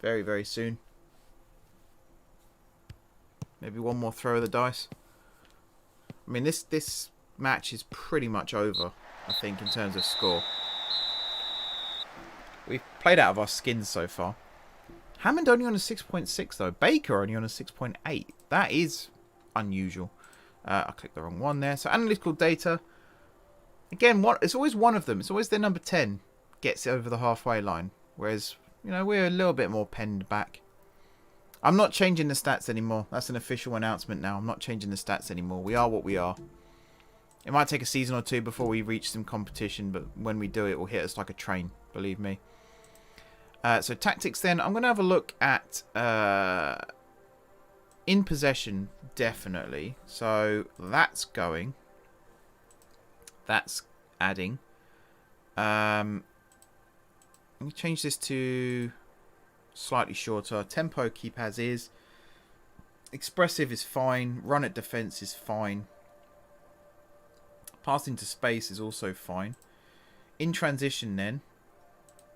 Very, very soon. Maybe one more throw of the dice. I mean, this match is pretty much over, I think, in terms of score. We've played out of our skins so far. Hammond only on a 6.6 though. Baker only on a 6.8. That is unusual. I clicked the wrong one there. So analytical data. Again, it's always one of them. It's always their number 10 gets over the halfway line. Whereas, you know, we're a little bit more penned back. I'm not changing the stats anymore. That's an official announcement now. I'm not changing the stats anymore. We are what we are. It might take a season or two before we reach some competition, but when we do, it will hit us like a train, believe me. So tactics then. I'm going to have a look at in possession, definitely. So that's going. That's adding. Let me change this to slightly shorter. Tempo keep as is. Expressive is fine. Run at defense is fine. Pass into space is also fine. In transition then,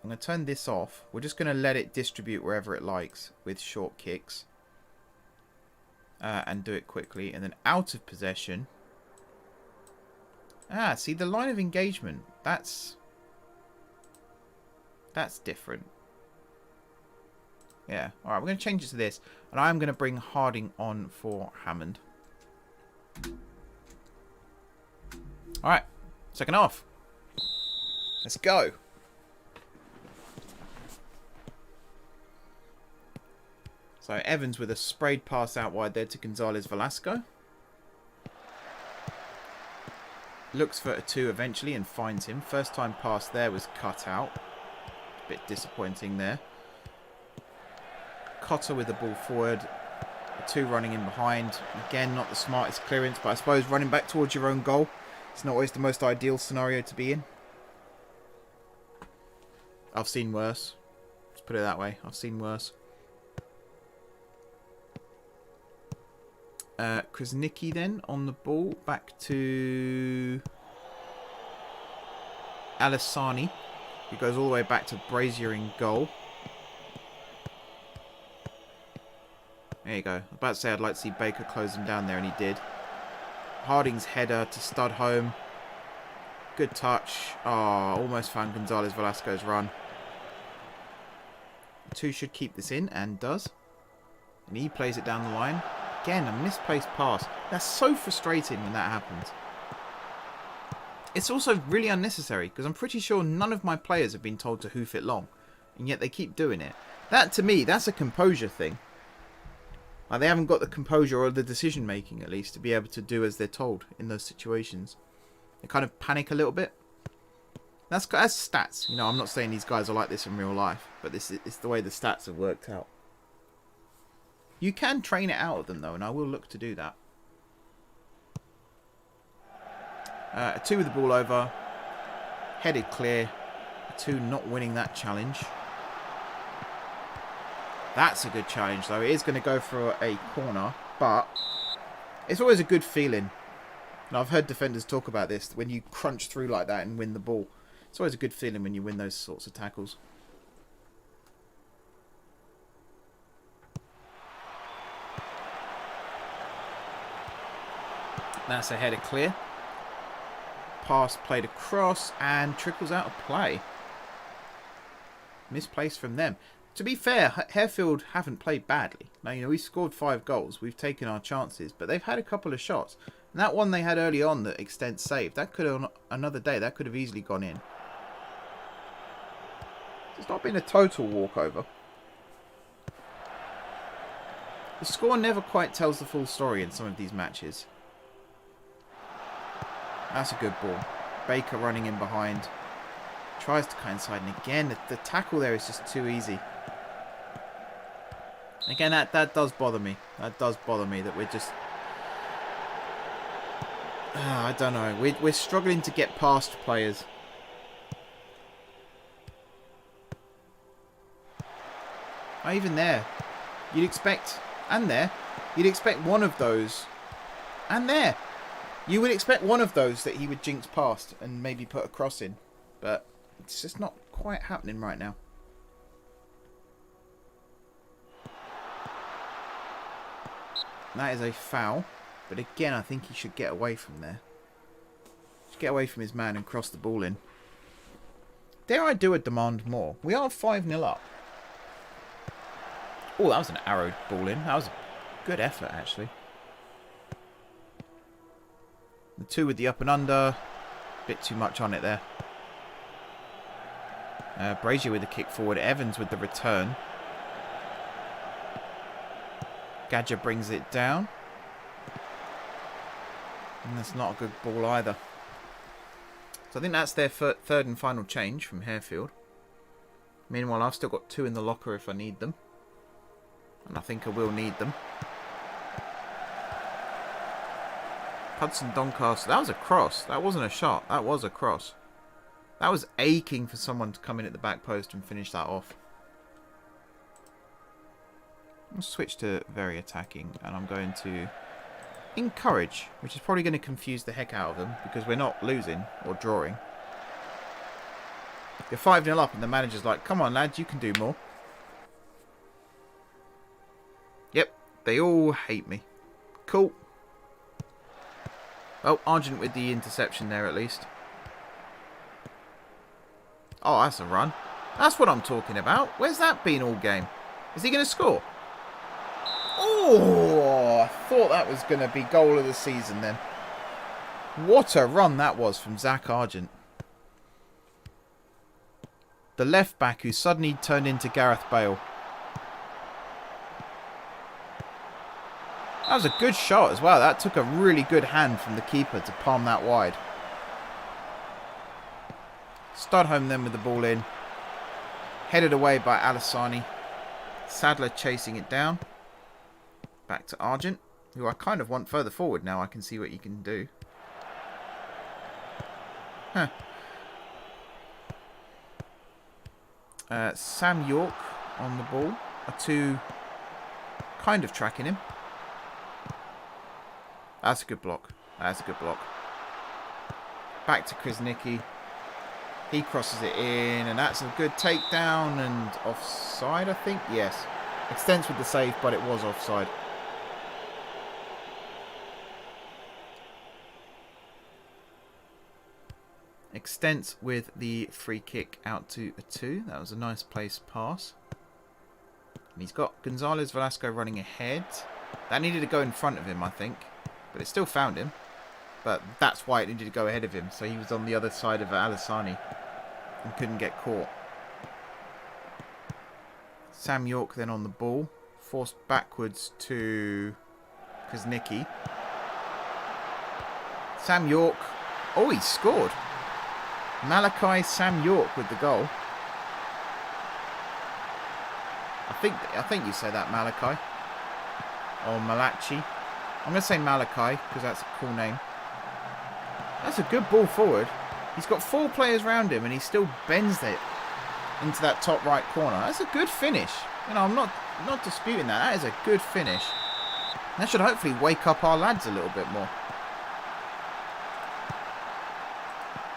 I'm going to turn this off. We're just going to let it distribute wherever it likes with short kicks. And do it quickly. And then out of possession. See the line of engagement. That's different. Yeah. Alright, we're going to change it to this. And I'm going to bring Harding on for Hammond. Alright, second half. Let's go. So Evans with a sprayed pass out wide there to Gonzalez Velasco. Looks for a 2 eventually and finds him. First time pass there was cut out. A bit disappointing there. Cotter with the ball forward. A 2 running in behind. Again, not the smartest clearance, but I suppose running back towards your own goal. It's not always the most ideal scenario to be in. I've seen worse. Let's put it that way. I've seen worse. Krasnicki then on the ball. Back to Alisani, who goes all the way back to Brazier in goal. There you go. I was about to say I'd like to see Baker close him down there, and he did. Harding's header to stud home. Good touch. Oh, almost found Gonzalez Velasco's run. 2 should keep this in, and does. And he plays it down the line. Again, a misplaced pass. That's so frustrating when that happens. It's also really unnecessary, because I'm pretty sure none of my players have been told to hoof it long. And yet they keep doing it. That, to me, that's a composure thing. Like, they haven't got the composure or the decision making, at least, to be able to do as they're told in those situations. They kind of panic a little bit. That's stats. You know, I'm not saying these guys are like this in real life, but it's the way the stats have worked out. You can train it out of them, though, and I will look to do that. A 2 with the ball over. Headed clear. A 2 not winning that challenge. That's a good challenge, though. It is going to go for a corner, but it's always a good feeling. And I've heard defenders talk about this, when you crunch through like that and win the ball. It's always a good feeling when you win those sorts of tackles. That's a header clear. Pass played across and trickles out of play. Misplaced from them. To be fair, Harefield haven't played badly. Now, you know, we scored 5 goals. We've taken our chances, but they've had a couple of shots. And that one they had early on that Extent saved, that could have, another day, that could have easily gone in. It's not been a total walkover. The score never quite tells the full story in some of these matches. That's a good ball. Baker running in behind. Tries to coincide, and again, the tackle there is just too easy. Again, that does bother me. That does bother me that we're just... I don't know. We're struggling to get past players. Not even there. You'd expect... And there. You'd expect one of those. And there. You would expect one of those that he would jinx past and maybe put a cross in. But it's just not quite happening right now. That is a foul. But again, I think he should get away from there. Just get away from his man and cross the ball in. Dare I do a demand more? We are 5-0 up. Oh, that was an arrowed ball in. That was a good effort, actually. The two with the up and under. Bit too much on it there. Brazier with the kick forward. Evans with the return. Gadger brings it down. And that's not a good ball either. So I think that's their third and final change from Harefield. Meanwhile, I've still got 2 in the locker if I need them. And I think I will need them. Hudson Doncaster. That was a cross. That wasn't a shot. That was a cross. That was aching for someone to come in at the back post and finish that off. I'll switch to very attacking. And I'm going to encourage. Which is probably going to confuse the heck out of them. Because we're not losing or drawing. You're 5-0 up and the manager's like, come on lads, you can do more. Yep, they all hate me. Cool. Oh, Argent with the interception there at least. Oh, that's a run. That's what I'm talking about. Where's that been all game? Is he going to score? Oh, I thought that was going to be goal of the season then. What a run that was from Zach Argent. The left back who suddenly turned into Gareth Bale. That was a good shot as well. That took a really good hand from the keeper to palm that wide. Studholm then with the ball in. Headed away by Alassani. Sadler chasing it down. Back to Argent, who I kind of want further forward now. I can see what you can do. Huh. Sam York on the ball. Are 2 kind of tracking him. That's a good block. That's a good block. Back to Krasnicki. He crosses it in, and that's a good takedown and offside, I think. Yes. Extends with the save, but it was offside. Extents with the free kick out to a 2. That was a nice placed pass. And he's got Gonzalez Velasco running ahead. That needed to go in front of him, I think. But it still found him. But that's why it needed to go ahead of him. So he was on the other side of Alassani and couldn't get caught. Sam York then on the ball. Forced backwards to Krasnicki. Sam York. Oh, he scored. Malachi Sam York with the goal. I think you say that, Malachi. Or Malachi. I'm going to say Malachi, because that's a cool name. That's a good ball forward. He's got 4 players around him, and he still bends it into that top right corner. That's a good finish. You know, I'm not disputing that. That is a good finish. That should hopefully wake up our lads a little bit more.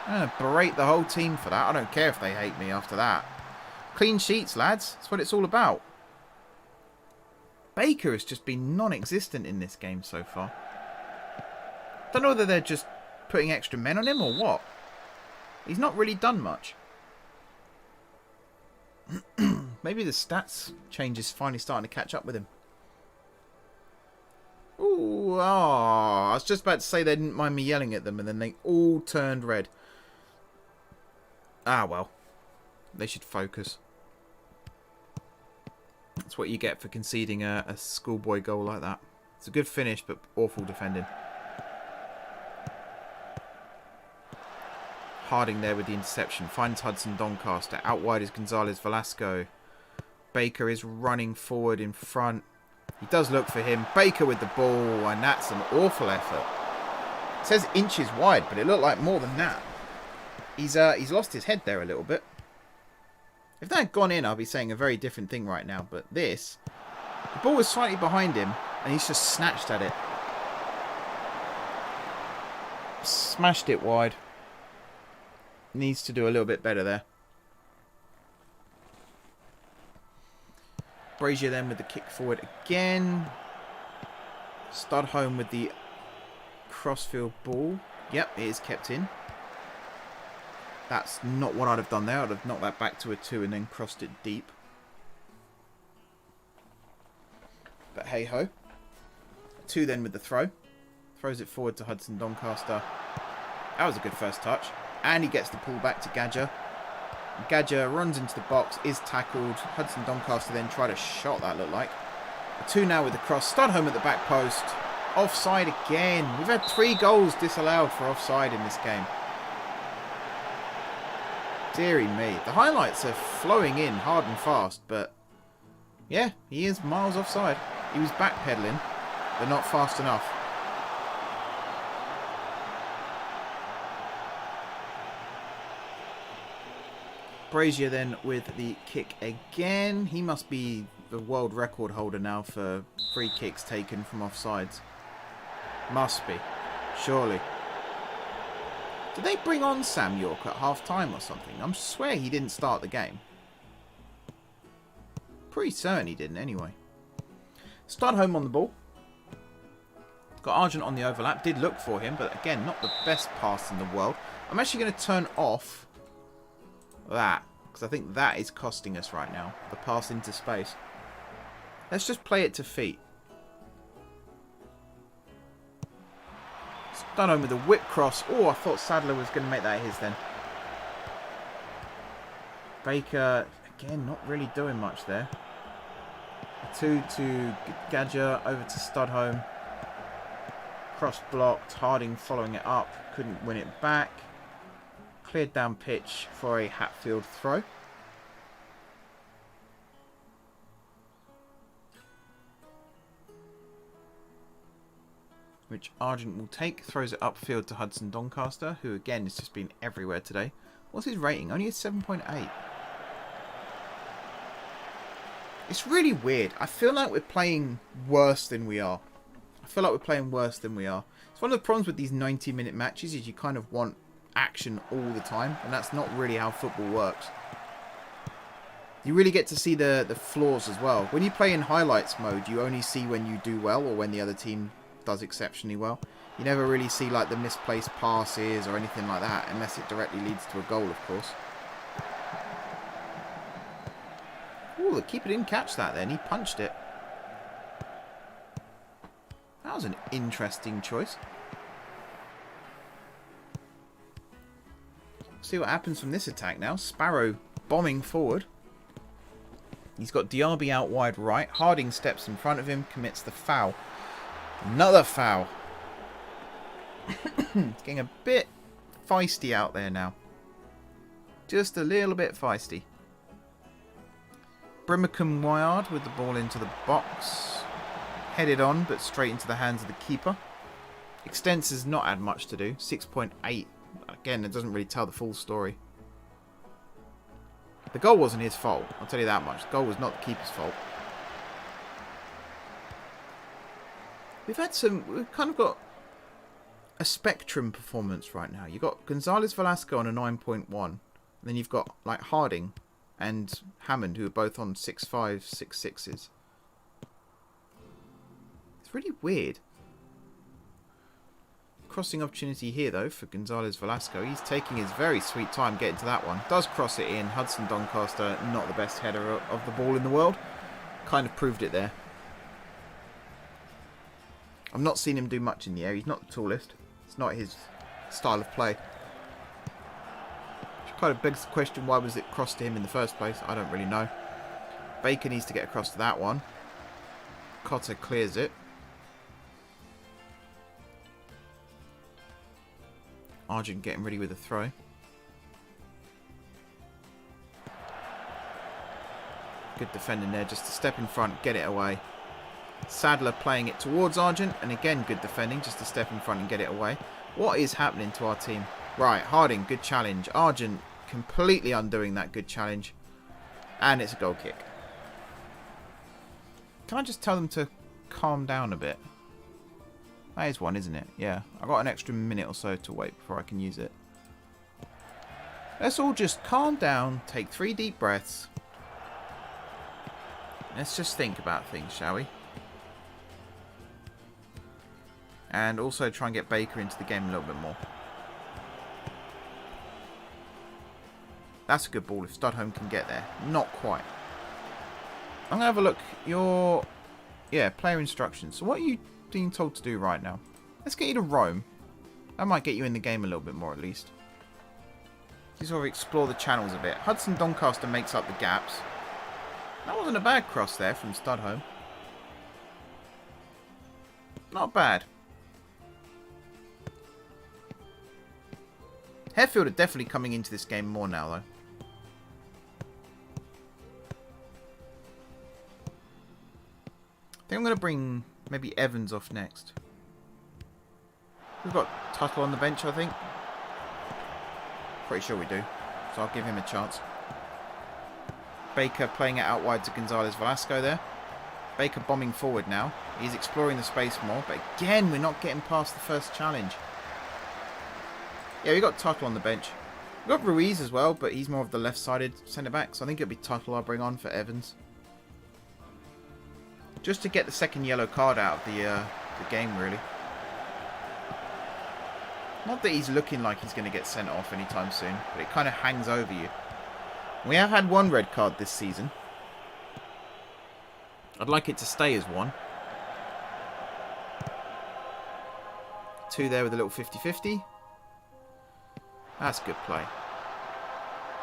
I'm going to berate the whole team for that. I don't care if they hate me after that. Clean sheets, lads. That's what it's all about. Baker has just been non-existent in this game so far. Don't know whether they're just putting extra men on him or what. He's not really done much. Maybe the stats change is finally starting to catch up with him. Ooh, Oh, I was just about to say they didn't mind me yelling at them, and then they all turned red. Ah, well. They should focus. That's what you get for conceding a schoolboy goal like that. It's a good finish, but awful defending. Harding there with the interception. Finds Hudson Doncaster. Out wide is Gonzalez Velasco. Baker is running forward in front. He does look for him. Baker with the ball, and that's an awful effort. It says inches wide, but it looked like more than that. He's lost his head there a little bit. If that had gone in, I'll be saying a very different thing right now. But this, the ball was slightly behind him, and he's just snatched at it. Smashed it wide. Needs to do a little bit better there. Brazier then with the kick forward again. Studholme with the crossfield ball. Yep, it is kept in. That's not what I'd have done there. I'd have knocked that back to a 2 and then crossed it deep. But hey-ho. 2 then with the throw. Throws it forward to Hudson Doncaster. That was a good first touch. And he gets the pull back to Gadger. Gadger runs into the box, is tackled. Hudson Doncaster then tried a shot, that looked like. A 2 now with the cross. Studholme at the back post. Offside again. We've had 3 goals disallowed for offside in this game. Deary me. The highlights are flowing in hard and fast, but yeah, he is miles offside. He was backpedaling, but not fast enough. Brazier then with the kick again. He must be the world record holder now for free kicks taken from offsides. Must be. Surely. Did they bring on Sam York at half-time or something? I swear he didn't start the game. Pretty certain he didn't anyway. Studholme on the ball. Got Argent on the overlap. Did look for him, but again, not the best pass in the world. I'm actually going to turn off that, because I think that is costing us right now. The pass into space. Let's just play it to feet. Studholme with a whip cross. Oh, I thought Sadler was going to make that his then. Baker, again, not really doing much there. A 2 to Gadger, over to Studholme. Cross blocked. Harding following it up. Couldn't win it back. Cleared down pitch for a Hatfield throw. Which Argent will take. Throws it upfield to Hudson Doncaster, who again has just been everywhere today. What's his rating? Only a 7.8. It's really weird. I feel like we're playing worse than we are. It's one of the problems with these 90-minute matches is you kind of want action all the time, and that's not really how football works. You really get to see the flaws as well. When you play in highlights mode, you only see when you do well or when the other team does exceptionally well. You never really see like the misplaced passes or anything like that, unless it directly leads to a goal, of course. Ooh, the keeper didn't catch that then. He punched it. That was an interesting choice. See what happens from this attack now. Sparrow bombing forward. He's got Diaby out wide right. Harding steps in front of him, commits the foul. Another foul. It's getting a bit feisty out there now. Just a little bit feisty. Brimacombe Wyard with the ball into the box. Headed on, but straight into the hands of the keeper. Extensor's not had much to do. 6.8. Again, it doesn't really tell the full story. The goal wasn't his fault. I'll tell you that much. The goal was not the keeper's fault. We've kind of got a spectrum performance right now. You've got Gonzalez Velasco on a 9.1. And then you've got like Harding and Hammond, who are both on 6.5, 6.6s. It's really weird. Crossing opportunity here, though, for Gonzalez Velasco. He's taking his very sweet time getting to that one. Does cross it in. Hudson Doncaster, not the best header of the ball in the world. Kind of proved it there. I've not seen him do much in the air. He's not the tallest. It's not his style of play. Which kind of begs the question, why was it crossed to him in the first place? I don't really know. Baker needs to get across to that one. Cotter clears it. Argent getting ready with a throw. Good defending there, just to step in front, get it away. Sadler playing it towards Argent, and again good defending, just to step in front and get it away. What is happening to our team? Right, Harding, good challenge. Argent completely undoing that good challenge. And it's a goal kick. Can I just tell them to calm down a bit? That is one, isn't it? Yeah, I've got an extra minute or so to wait before I can use it. Let's all just calm down, take 3 deep breaths. Let's just think about things, shall we? And also try and get Baker into the game a little bit more. That's a good ball if Studholme can get there. Not quite. I'm going to have a look. Yeah, player instructions. So what are you being told to do right now? Let's get you to roam. That might get you in the game a little bit more at least. You sort of explore the channels a bit. Hudson Doncaster makes up the gaps. That wasn't a bad cross there from Studholme. Not bad. Harefield are definitely coming into this game more now, though. I think I'm going to bring maybe Evans off next. We've got Tuttle on the bench, I think. Pretty sure we do. So I'll give him a chance. Baker playing it out wide to Gonzalez Velasco there. Baker bombing forward now. He's exploring the space more. But again, we're not getting past the first challenge. Yeah, we got Tuttle on the bench. We've got Ruiz as well, but he's more of the left-sided centre-back. So I think it'll be Tuttle I'll bring on for Evans. Just to get the second yellow card out of the game, really. Not that he's looking like he's going to get sent off anytime soon, but it kind of hangs over you. We have had 1 red card this season. I'd like it to stay as 1. 2 there with a little 50-50. That's good play.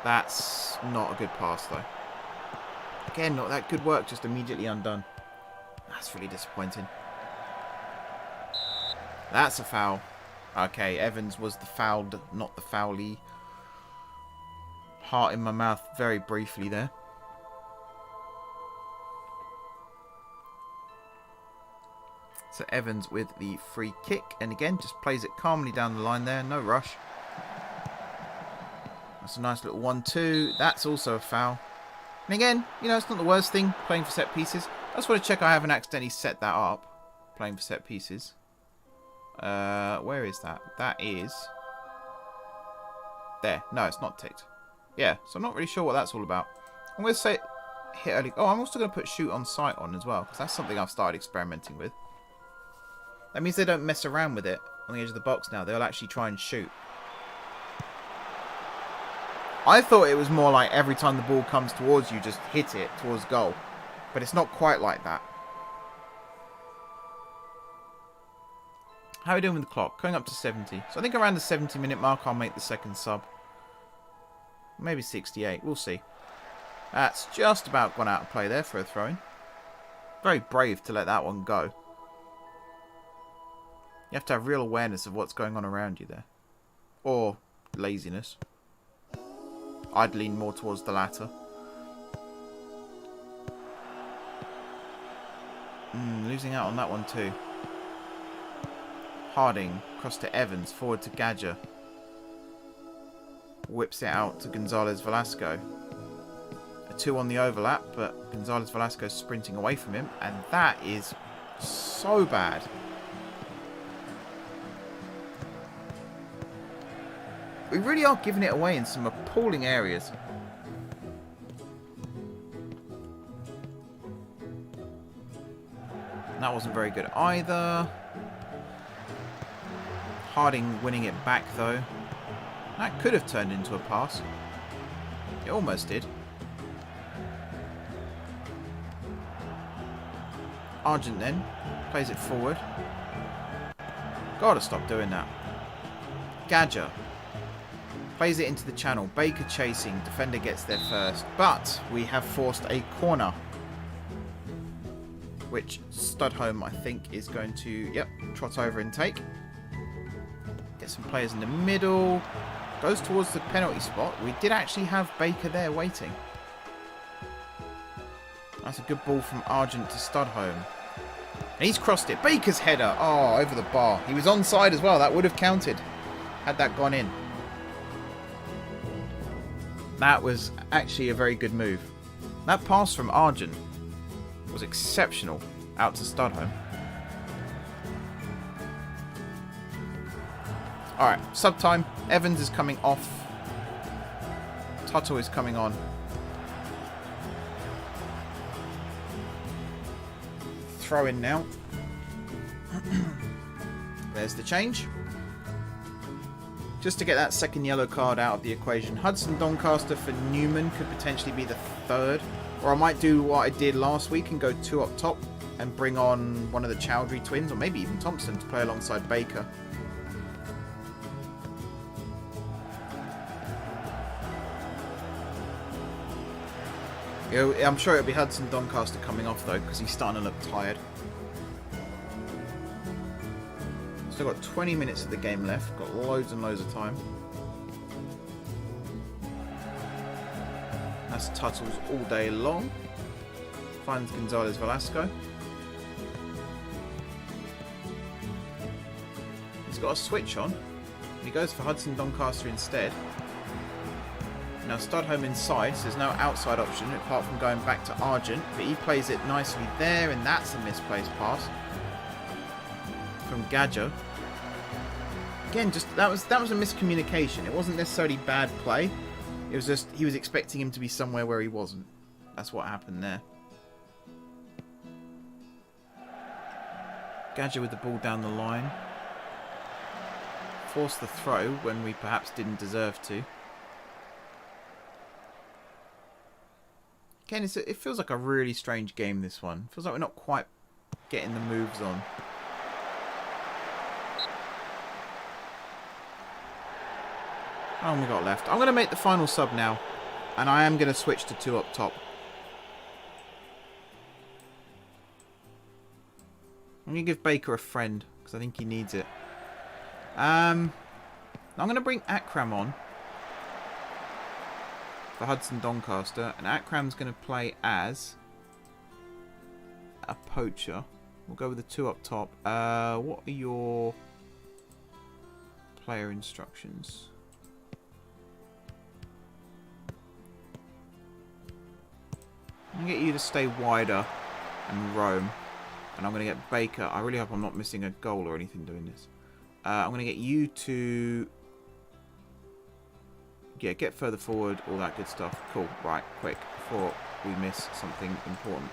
That's not a good pass, though. Again, not that good work, just immediately undone. That's really disappointing. That's a foul. Okay, Evans was the fouled, not the foulie. Heart in my mouth very briefly there. So Evans with the free kick. And again, just plays it calmly down the line there. No rush. That's a nice little 1-2. That's also a foul. And again, you know, it's not the worst thing playing for set pieces. I just want to check I haven't accidentally set that up. Playing for set pieces. Where is that? That is... there. No, it's not ticked. Yeah, so I'm not really sure what that's all about. I'm going to say hit early. Oh, I'm also going to put shoot on sight on as well, because that's something I've started experimenting with. That means they don't mess around with it on the edge of the box now. They'll actually try and shoot. I thought it was more like every time the ball comes towards you, just hit it towards goal. But it's not quite like that. How are we doing with the clock? Going up to 70. So I think around the 70-minute mark, I'll make the second sub. Maybe 68. We'll see. That's just about gone out of play there for a throw-in. Very brave to let that one go. You have to have real awareness of what's going on around you there. Or laziness. I'd lean more towards the latter. Losing out on that one too. Harding, cross to Evans, forward to Gadger. Whips it out to Gonzalez Velasco. A 2 on the overlap, but Gonzalez Velasco sprinting away from him, and that is so bad. We really are giving it away in some appalling areas. And that wasn't very good either. Harding winning it back though. That could have turned into a pass. It almost did. Argent then plays it forward. Gotta stop doing that. Gadger. Plays it into the channel. Baker chasing. Defender gets there first. But we have forced a corner. Which Studholm, I think, is going to, yep, trot over and take. Get some players in the middle. Goes towards the penalty spot. We did actually have Baker there waiting. That's a good ball from Argent to Studholm. And he's crossed it. Baker's header. Oh, over the bar. He was onside as well. That would have counted had that gone in. That was actually a very good move. That pass from Argent was exceptional out to Studholm. Alright, sub time. Evans is coming off. Tuttle is coming on. Throw in now. There's the change. Just to get that second yellow card out of the equation. Hudson Doncaster for Newman could potentially be the third. Or I might do what I did last week and go 2 up top and bring on one of the Chowdhury twins, or maybe even Thompson, to play alongside Baker. I'm sure it'll be Hudson Doncaster coming off though, because he's starting to look tired. Still got 20 minutes of the game left. Got loads and loads of time. That's Tuttles all day long. Finds Gonzalez Velasco. He's got a switch on. He goes for Hudson Doncaster instead. Now Studholm inside, so there's no outside option apart from going back to Argent. But he plays it nicely there, and that's a misplaced pass from Gadger. Again, just that was a miscommunication. It wasn't necessarily bad play. It was just he was expecting him to be somewhere where he wasn't. That's what happened there. Gadger with the ball down the line. Forced the throw when we perhaps didn't deserve to. Again, it feels like a really strange game, this one. It feels like we're not quite getting the moves on. How long we got left? I'm going to make the final sub now. And I am going to switch to 2 up top. I'm going to give Baker a friend, because I think he needs it. I'm going to bring Akram on for Hudson Doncaster. And Akram's going to play as a poacher. We'll go with the 2 up top. What are your player instructions? I'm going to get you to stay wider and roam. And I'm going to get Baker. I really hope I'm not missing a goal or anything doing this. I'm going to get you to... yeah, get further forward, all that good stuff. Cool, right, quick, before we miss something important.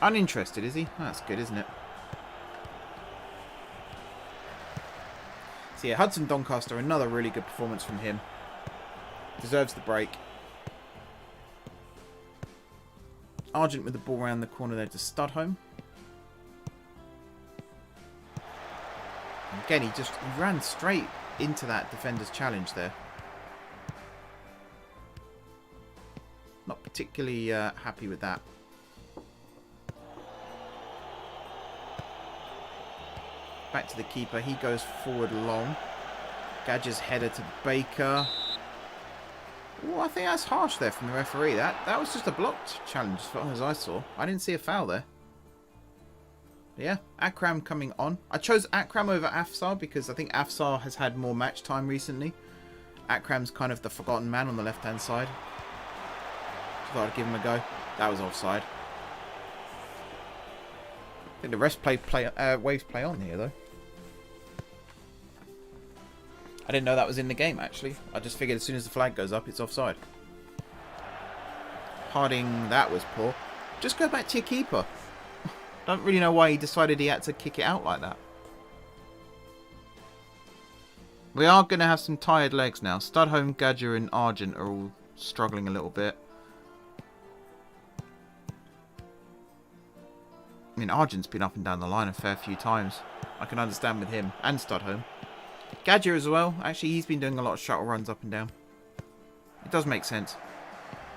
Uninterested, is he? That's good, isn't it? So yeah, Hudson Doncaster, another really good performance from him. Deserves the break. Argent with the ball around the corner there to Studholm. Again, he ran straight into that defender's challenge there. Not particularly happy with that. Back to the keeper. He goes forward long. Gadger's header to Baker. Ooh, I think that's harsh there from the referee. That was just a blocked challenge as far as I saw. I didn't see a foul there. But yeah, Akram coming on. I chose Akram over Afsar because I think Afsar has had more match time recently. Akram's kind of the forgotten man on the left-hand side. Just thought I'd give him a go. That was offside. I think the rest Waves play on here though. I didn't know that was in the game, actually. I just figured as soon as the flag goes up, it's offside. Harding, that was poor. Just go back to your keeper. Don't really know why he decided he had to kick it out like that. We are going to have some tired legs now. Studholm, Gadger and Argent are all struggling a little bit. I mean, Argent's been up and down the line a fair few times. I can understand with him and Studholme. Gadger as well. Actually, he's been doing a lot of shuttle runs up and down. It does make sense.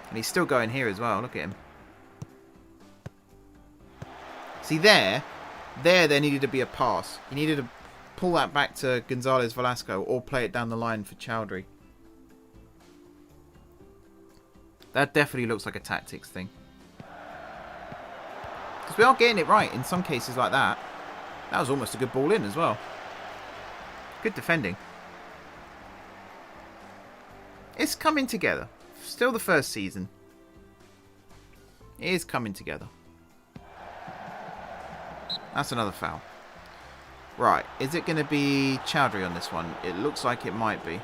And he's still going here as well. Look at him. See, there needed to be a pass. He needed to pull that back to Gonzalez Velasco or play it down the line for Chowdhury. That definitely looks like a tactics thing. Because we are getting it right in some cases like that. That was almost a good ball in as well. Good defending. It's coming together. Still the first season. It is coming together. That's another foul. Right. Is it going to be Chowdhury on this one? It looks like it might be.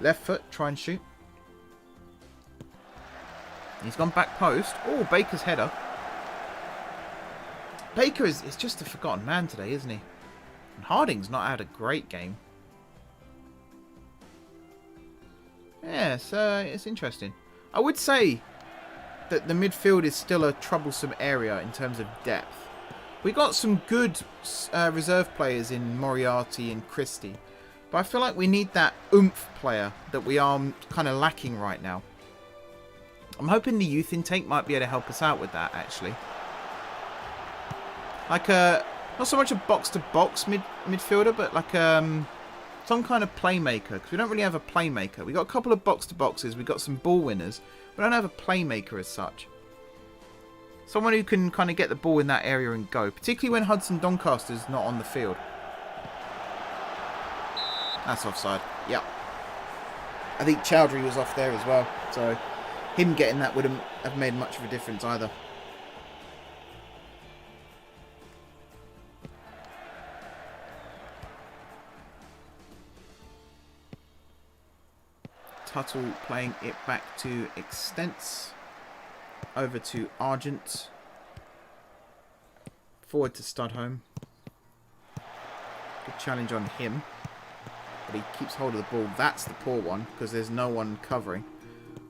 Left foot. Try and shoot. He's gone back post. Oh, Baker's header. Baker is just a forgotten man today, isn't he? And Harding's not had a great game. Yeah, it's interesting. I would say that the midfield is still a troublesome area in terms of depth. We got some good reserve players in Moriarty and Christie. But I feel like we need that oomph player that we are kind of lacking right now. I'm hoping the youth intake might be able to help us out with that, actually. Like not so much a box-to-box midfielder, but like some kind of playmaker. Because we don't really have a playmaker. We got a couple of box-to-boxes. We got some ball winners. We don't have a playmaker as such. Someone who can kind of get the ball in that area and go. Particularly when Hudson Doncaster's not on the field. That's offside. Yep. I think Chowdhury was off there as well. So him getting that wouldn't have made much of a difference either. Tuttle playing it back to Extents. Over to Argent. Forward to Studholme. Good challenge on him. But he keeps hold of the ball. That's the poor one, because there's no one covering.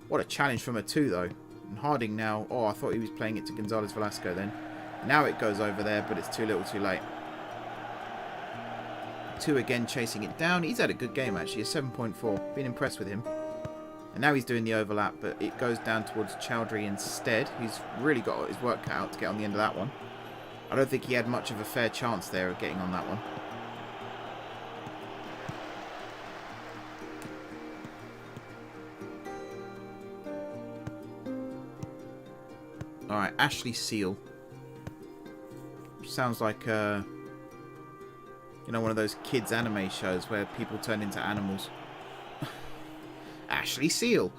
What a challenge from a 2, though. And Harding now... Oh, I thought he was playing it to Gonzalez Velasco then. Now it goes over there, but it's too little too late. 2 again chasing it down. He's had a good game, actually. A 7.4. Been impressed with him. And now he's doing the overlap, but it goes down towards Chowdhury instead. He's really got his work cut out to get on the end of that one. I don't think he had much of a fair chance there of getting on that one. Alright, Ashley Seal. Sounds like, you know, one of those kids' anime shows where people turn into animals. Ashley Seal.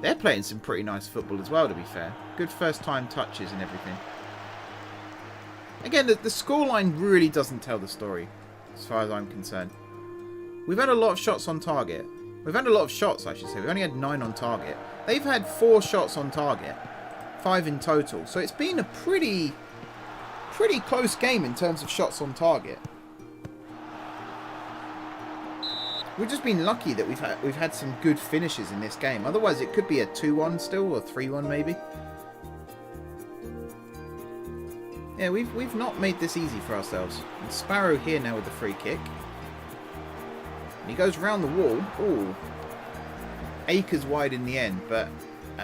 They're playing some pretty nice football as well, to be fair. Good first-time touches and everything. Again, the scoreline really doesn't tell the story, as far as I'm concerned. We've had a lot of shots on target. We've had a lot of shots, I should say. We've only had 9 on target. They've had 4 shots on target. 5 in total. So it's been a pretty close game in terms of shots on target. We've just been lucky that we've had some good finishes in this game. Otherwise, it could be a 2-1 still, or 3-1 maybe. Yeah, we've not made this easy for ourselves. And Sparrow here now with the free kick. And he goes round the wall. Ooh. Acres wide in the end, but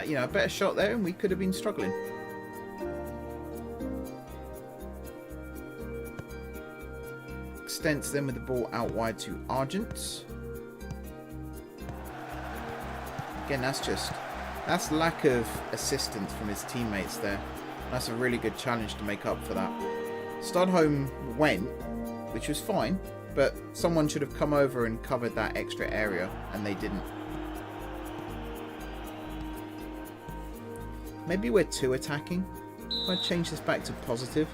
you know, a better shot there, and we could have been struggling. Extents then with the ball out wide to Argent. Again, that's lack of assistance from his teammates there. That's a really good challenge to make up for that. Studholme went, which was fine, but someone should have come over and covered that extra area, and they didn't. Maybe we're too attacking. If I change this back to positive.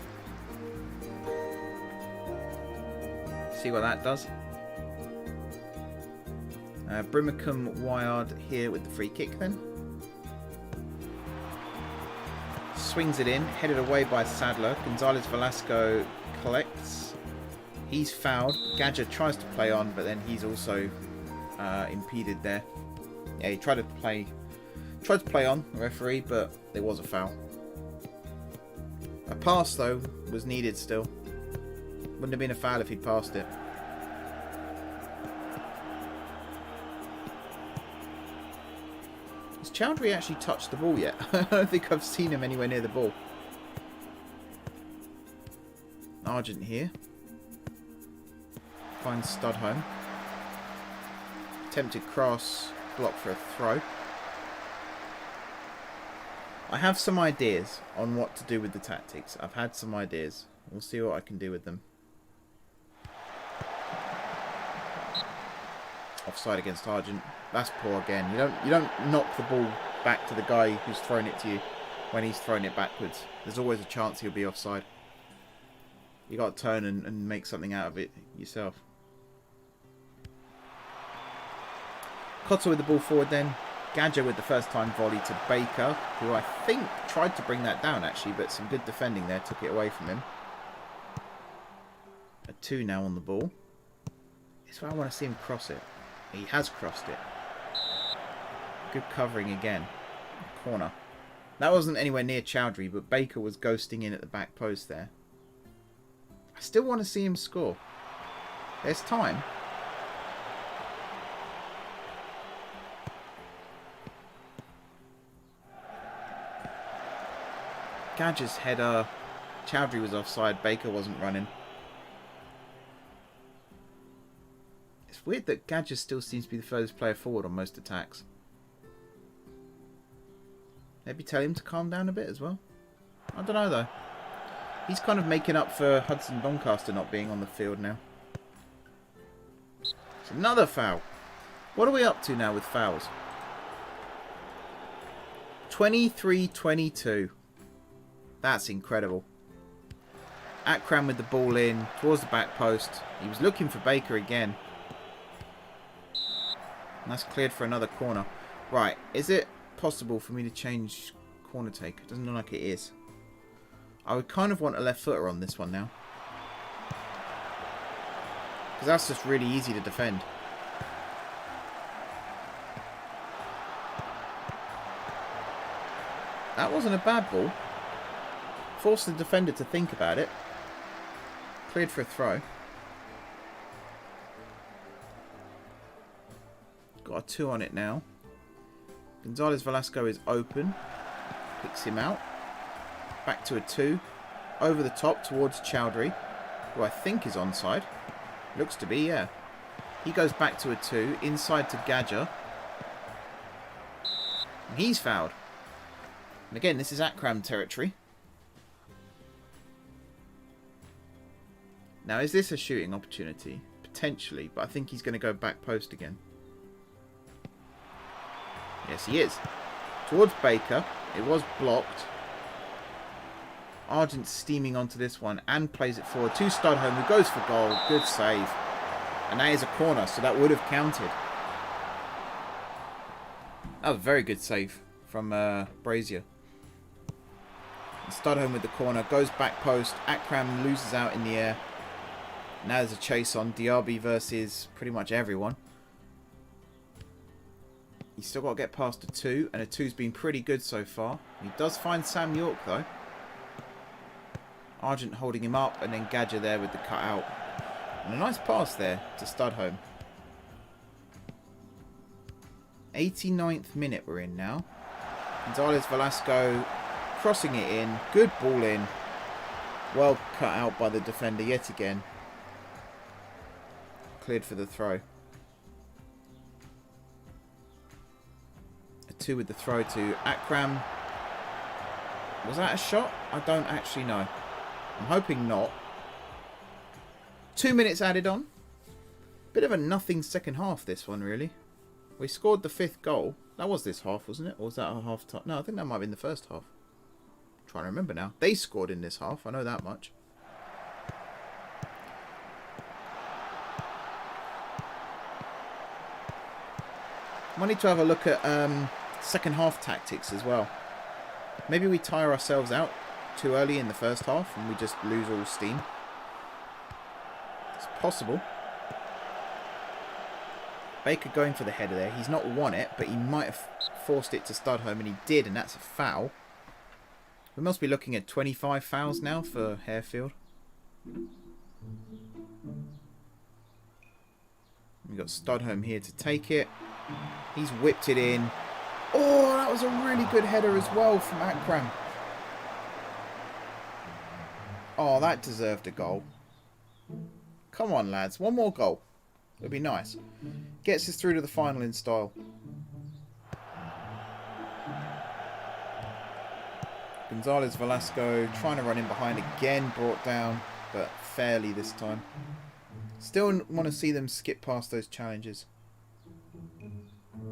See what that does. Brimacombe wired here with the free kick then. Swings it in, headed away by Sadler. Gonzalez Velasco collects. He's fouled. Gadger tries to play on, but then he's also impeded there. Yeah, he tried to play Tried to play on the referee, but there was a foul. A pass, though, was needed still. Wouldn't have been a foul if he'd passed it. Has Chowdhury actually touched the ball yet? I don't think I've seen him anywhere near the ball. Argent here. Finds Studholme. Attempted cross. Block for a throw. I have some ideas on what to do with the tactics. I've had some ideas. We'll see what I can do with them. Offside against Argent. That's poor again. You don't knock the ball back to the guy who's thrown it to you when he's thrown it backwards. There's always a chance he'll be offside. You got to turn and make something out of it yourself. Cotter with the ball forward then. Gadger with the first time volley to Baker, who I think tried to bring that down actually, but some good defending there took it away from him. A 2 now on the ball. This is where I want to see him cross it. He has crossed it. Good covering again. Corner. That wasn't anywhere near Chowdhury, but Baker was ghosting in at the back post there. I still want to see him score. There's time. Gadger's header. Chowdhury was offside. Baker wasn't running. It's weird that Gadger still seems to be the furthest player forward on most attacks. Maybe tell him to calm down a bit as well. I don't know though. He's kind of making up for Hudson Doncaster not being on the field now. It's another foul. What are we up to now with fouls? 23-22. That's incredible. Akram with the ball in towards the back post. He was looking for Baker again. And that's cleared for another corner. Right, is it possible for me to change corner take? It doesn't look like it is. I would kind of want a left footer on this one now. Because that's just really easy to defend. That wasn't a bad ball. Forced the defender to think about it. Cleared for a throw. Got a 2 on it now. Gonzalez Velasco is open. Picks him out. Back to a 2. Over the top towards Chowdhury, who I think is onside. Looks to be, yeah. He goes back to a 2. Inside to Gadger. And he's fouled. And again, this is Akram territory. Now, is this a shooting opportunity? Potentially, but I think he's going to go back post again. Yes, he is. Towards Baker. It was blocked. Argent steaming onto this one and plays it forward to Studholme, who goes for goal. Good save. And that is a corner, so that would have counted. That was a very good save from Brazier. And Studholme with the corner. Goes back post. Akram loses out in the air. Now there's a chase on Diaby versus pretty much everyone. He's still got to get past a 2, and a 2's been pretty good so far. He does find Sam York though. Argent holding him up, and then Gadger there with the cutout. And a nice pass there to Studholme. 89th minute we're in now. Gonzalez Velasco crossing it in. Good ball in. Well cut out by the defender yet again. Cleared for the throw. A 2 with the throw to Akram. Was that a shot? I don't actually know. I'm hoping not. 2 minutes added on. Bit of a nothing second half this one really. We scored the 5th goal. That was this half, wasn't it? Or was that a half time? No, I think that might have been the first half. I'm trying to remember now. They scored in this half. I know that much. Might need to have a look at second half tactics as well. Maybe we tire ourselves out too early in the first half and we just lose all steam. It's possible. Baker going for the header there. He's not won it, but he might have forced it to Studholme, and he did, and that's a foul. We must be looking at 25 fouls now for Harefield. We've got Studholme here to take it. He's whipped it in. Oh, that was a really good header as well from Akram. Oh, that deserved a goal. Come on, lads. One more goal. It'll be nice. Gets us through to the final in style. Gonzalez Velasco trying to run in behind again. Brought down, but fairly this time. Still want to see them skip past those challenges.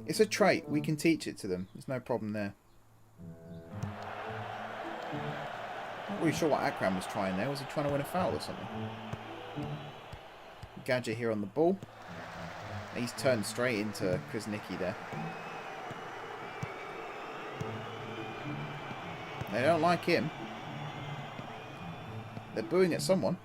It's a trait. We can teach it to them. There's no problem there. Not really sure what Akram was trying there. Was he trying to win a foul or something? Gadget here on the ball. He's turned straight into Krasnicki there. They don't like him. They're booing at someone.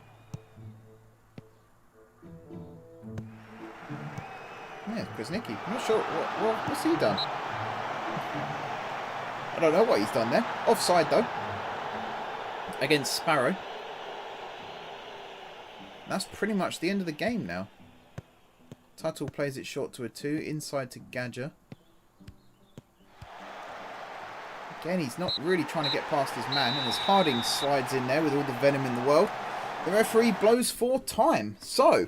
Yeah, Krasnicki. I'm not sure. What's he done? I don't know what he's done there. Offside, though. Against Sparrow. That's pretty much the end of the game now. Tuttle plays it short to a 2. Inside to Gadger. Again, he's not really trying to get past his man. And as Harding slides in there with all the venom in the world, the referee blows for time. So,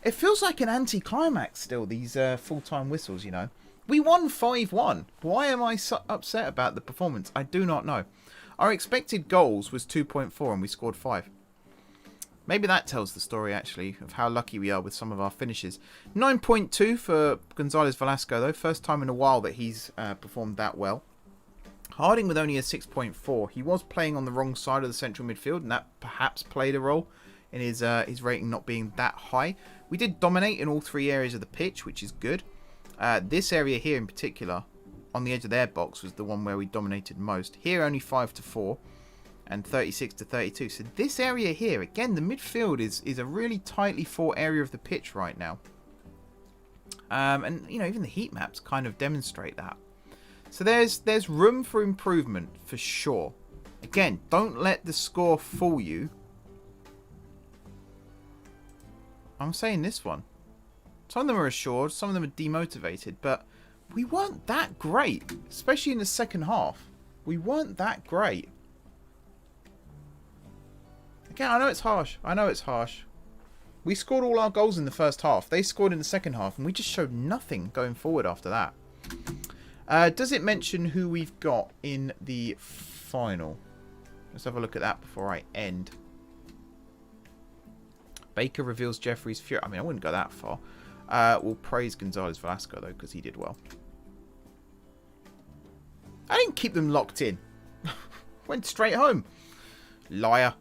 it feels like an anticlimax still, these full-time whistles, you know. We won 5-1. Why am I so upset about the performance? I do not know. Our expected goals was 2.4 and we scored 5. Maybe that tells the story, actually, of how lucky we are with some of our finishes. 9.2 for Gonzalez Velasco, though. First time in a while that he's performed that well. Harding with only a 6.4. He was playing on the wrong side of the central midfield, and that perhaps played a role in his rating not being that high. We did dominate in all 3 areas of the pitch, which is good. This area here in particular, on the edge of their box, was the one where we dominated most. Here, only 5-4. And 36-32. So this area here, again, the midfield is a really tightly fought area of the pitch right now. And, you know, even the heat maps kind of demonstrate that. So there's room for improvement, for sure. Again, don't let the score fool you. I'm saying this one. Some of them are assured, some of them are demotivated, but we weren't that great, especially in the second half. We weren't that great. Again, I know it's harsh. I know it's harsh. We scored all our goals in the first half. They scored in the second half, and we just showed nothing going forward after that. Does it mention who we've got in the final? Let's have a look at that before I end. Baker reveals Jeffrey's fury. I mean, I wouldn't go that far. We'll praise Gonzalez Velasco, though, because he did well. I didn't keep them locked in. Went straight home. Liar.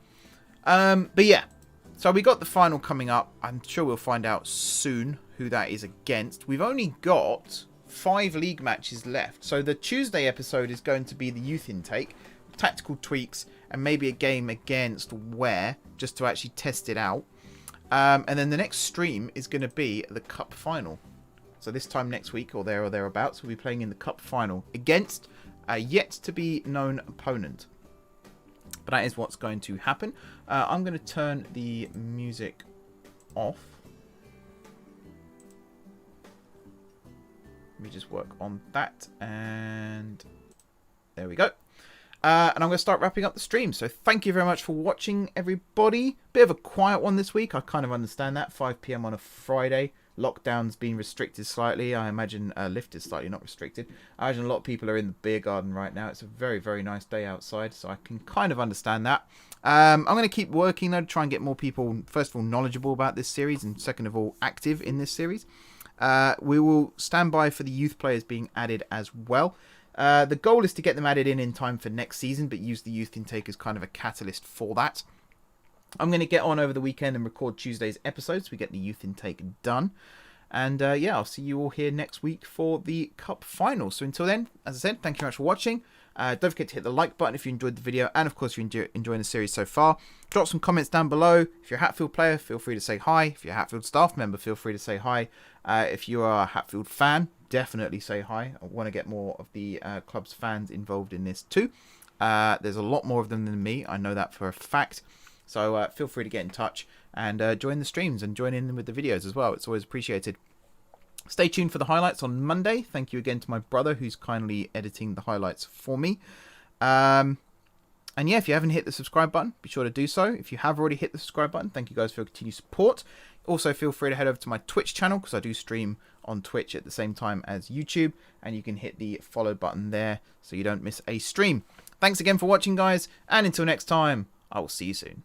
But yeah, so we got the final coming up. I'm sure we'll find out soon who that is against. We've only got 5 league matches left. So the Tuesday episode is going to be the youth intake, tactical tweaks, and maybe a game against Ware, just to actually test it out. And then the next stream is going to be the cup final. So this time next week, or there or thereabouts, we'll be playing in the cup final against a yet to be known opponent. But that is what's going to happen. I'm going to turn the music off. Let me just work on that. And there we go. And I'm going to start wrapping up the stream. So thank you very much for watching, everybody. Bit of a quiet one this week. I kind of understand that. 5 PM on a Friday. Lockdown's been restricted slightly. I imagine lift is slightly not restricted. I imagine a lot of people are in the beer garden right now. It's a very, very nice day outside, so I can kind of understand that. I'm going to keep working, though, to try and get more people, first of all, knowledgeable about this series, and second of all, active in this series. We will stand by for the youth players being added as well. The goal is to get them added in time for next season, but use the youth intake as kind of a catalyst for that. I'm going to get on over the weekend and record Tuesday's episodes so we get the youth intake done. And yeah, I'll see you all here next week for the cup final. So until then, as I said, thank you very much for watching. Don't forget to hit the like button if you enjoyed the video. And of course, if you're enjoying the series so far. Drop some comments down below. If you're a Hatfield player, feel free to say hi. If you're a Hatfield staff member, feel free to say hi. If you are a Hatfield fan, definitely say hi. I want to get more of the club's fans involved in this too. There's a lot more of them than me. I know that for a fact. So feel free to get in touch and join the streams and join in with the videos as well. It's always appreciated. Stay tuned for the highlights on Monday. Thank you again to my brother who's kindly editing the highlights for me. And yeah, if you haven't hit the subscribe button, be sure to do so. If you have already hit the subscribe button, thank you guys for your continued support. Also, feel free to head over to my Twitch channel because I do stream on Twitch at the same time as YouTube. And you can hit the follow button there so you don't miss a stream. Thanks again for watching, guys. And until next time, I will see you soon.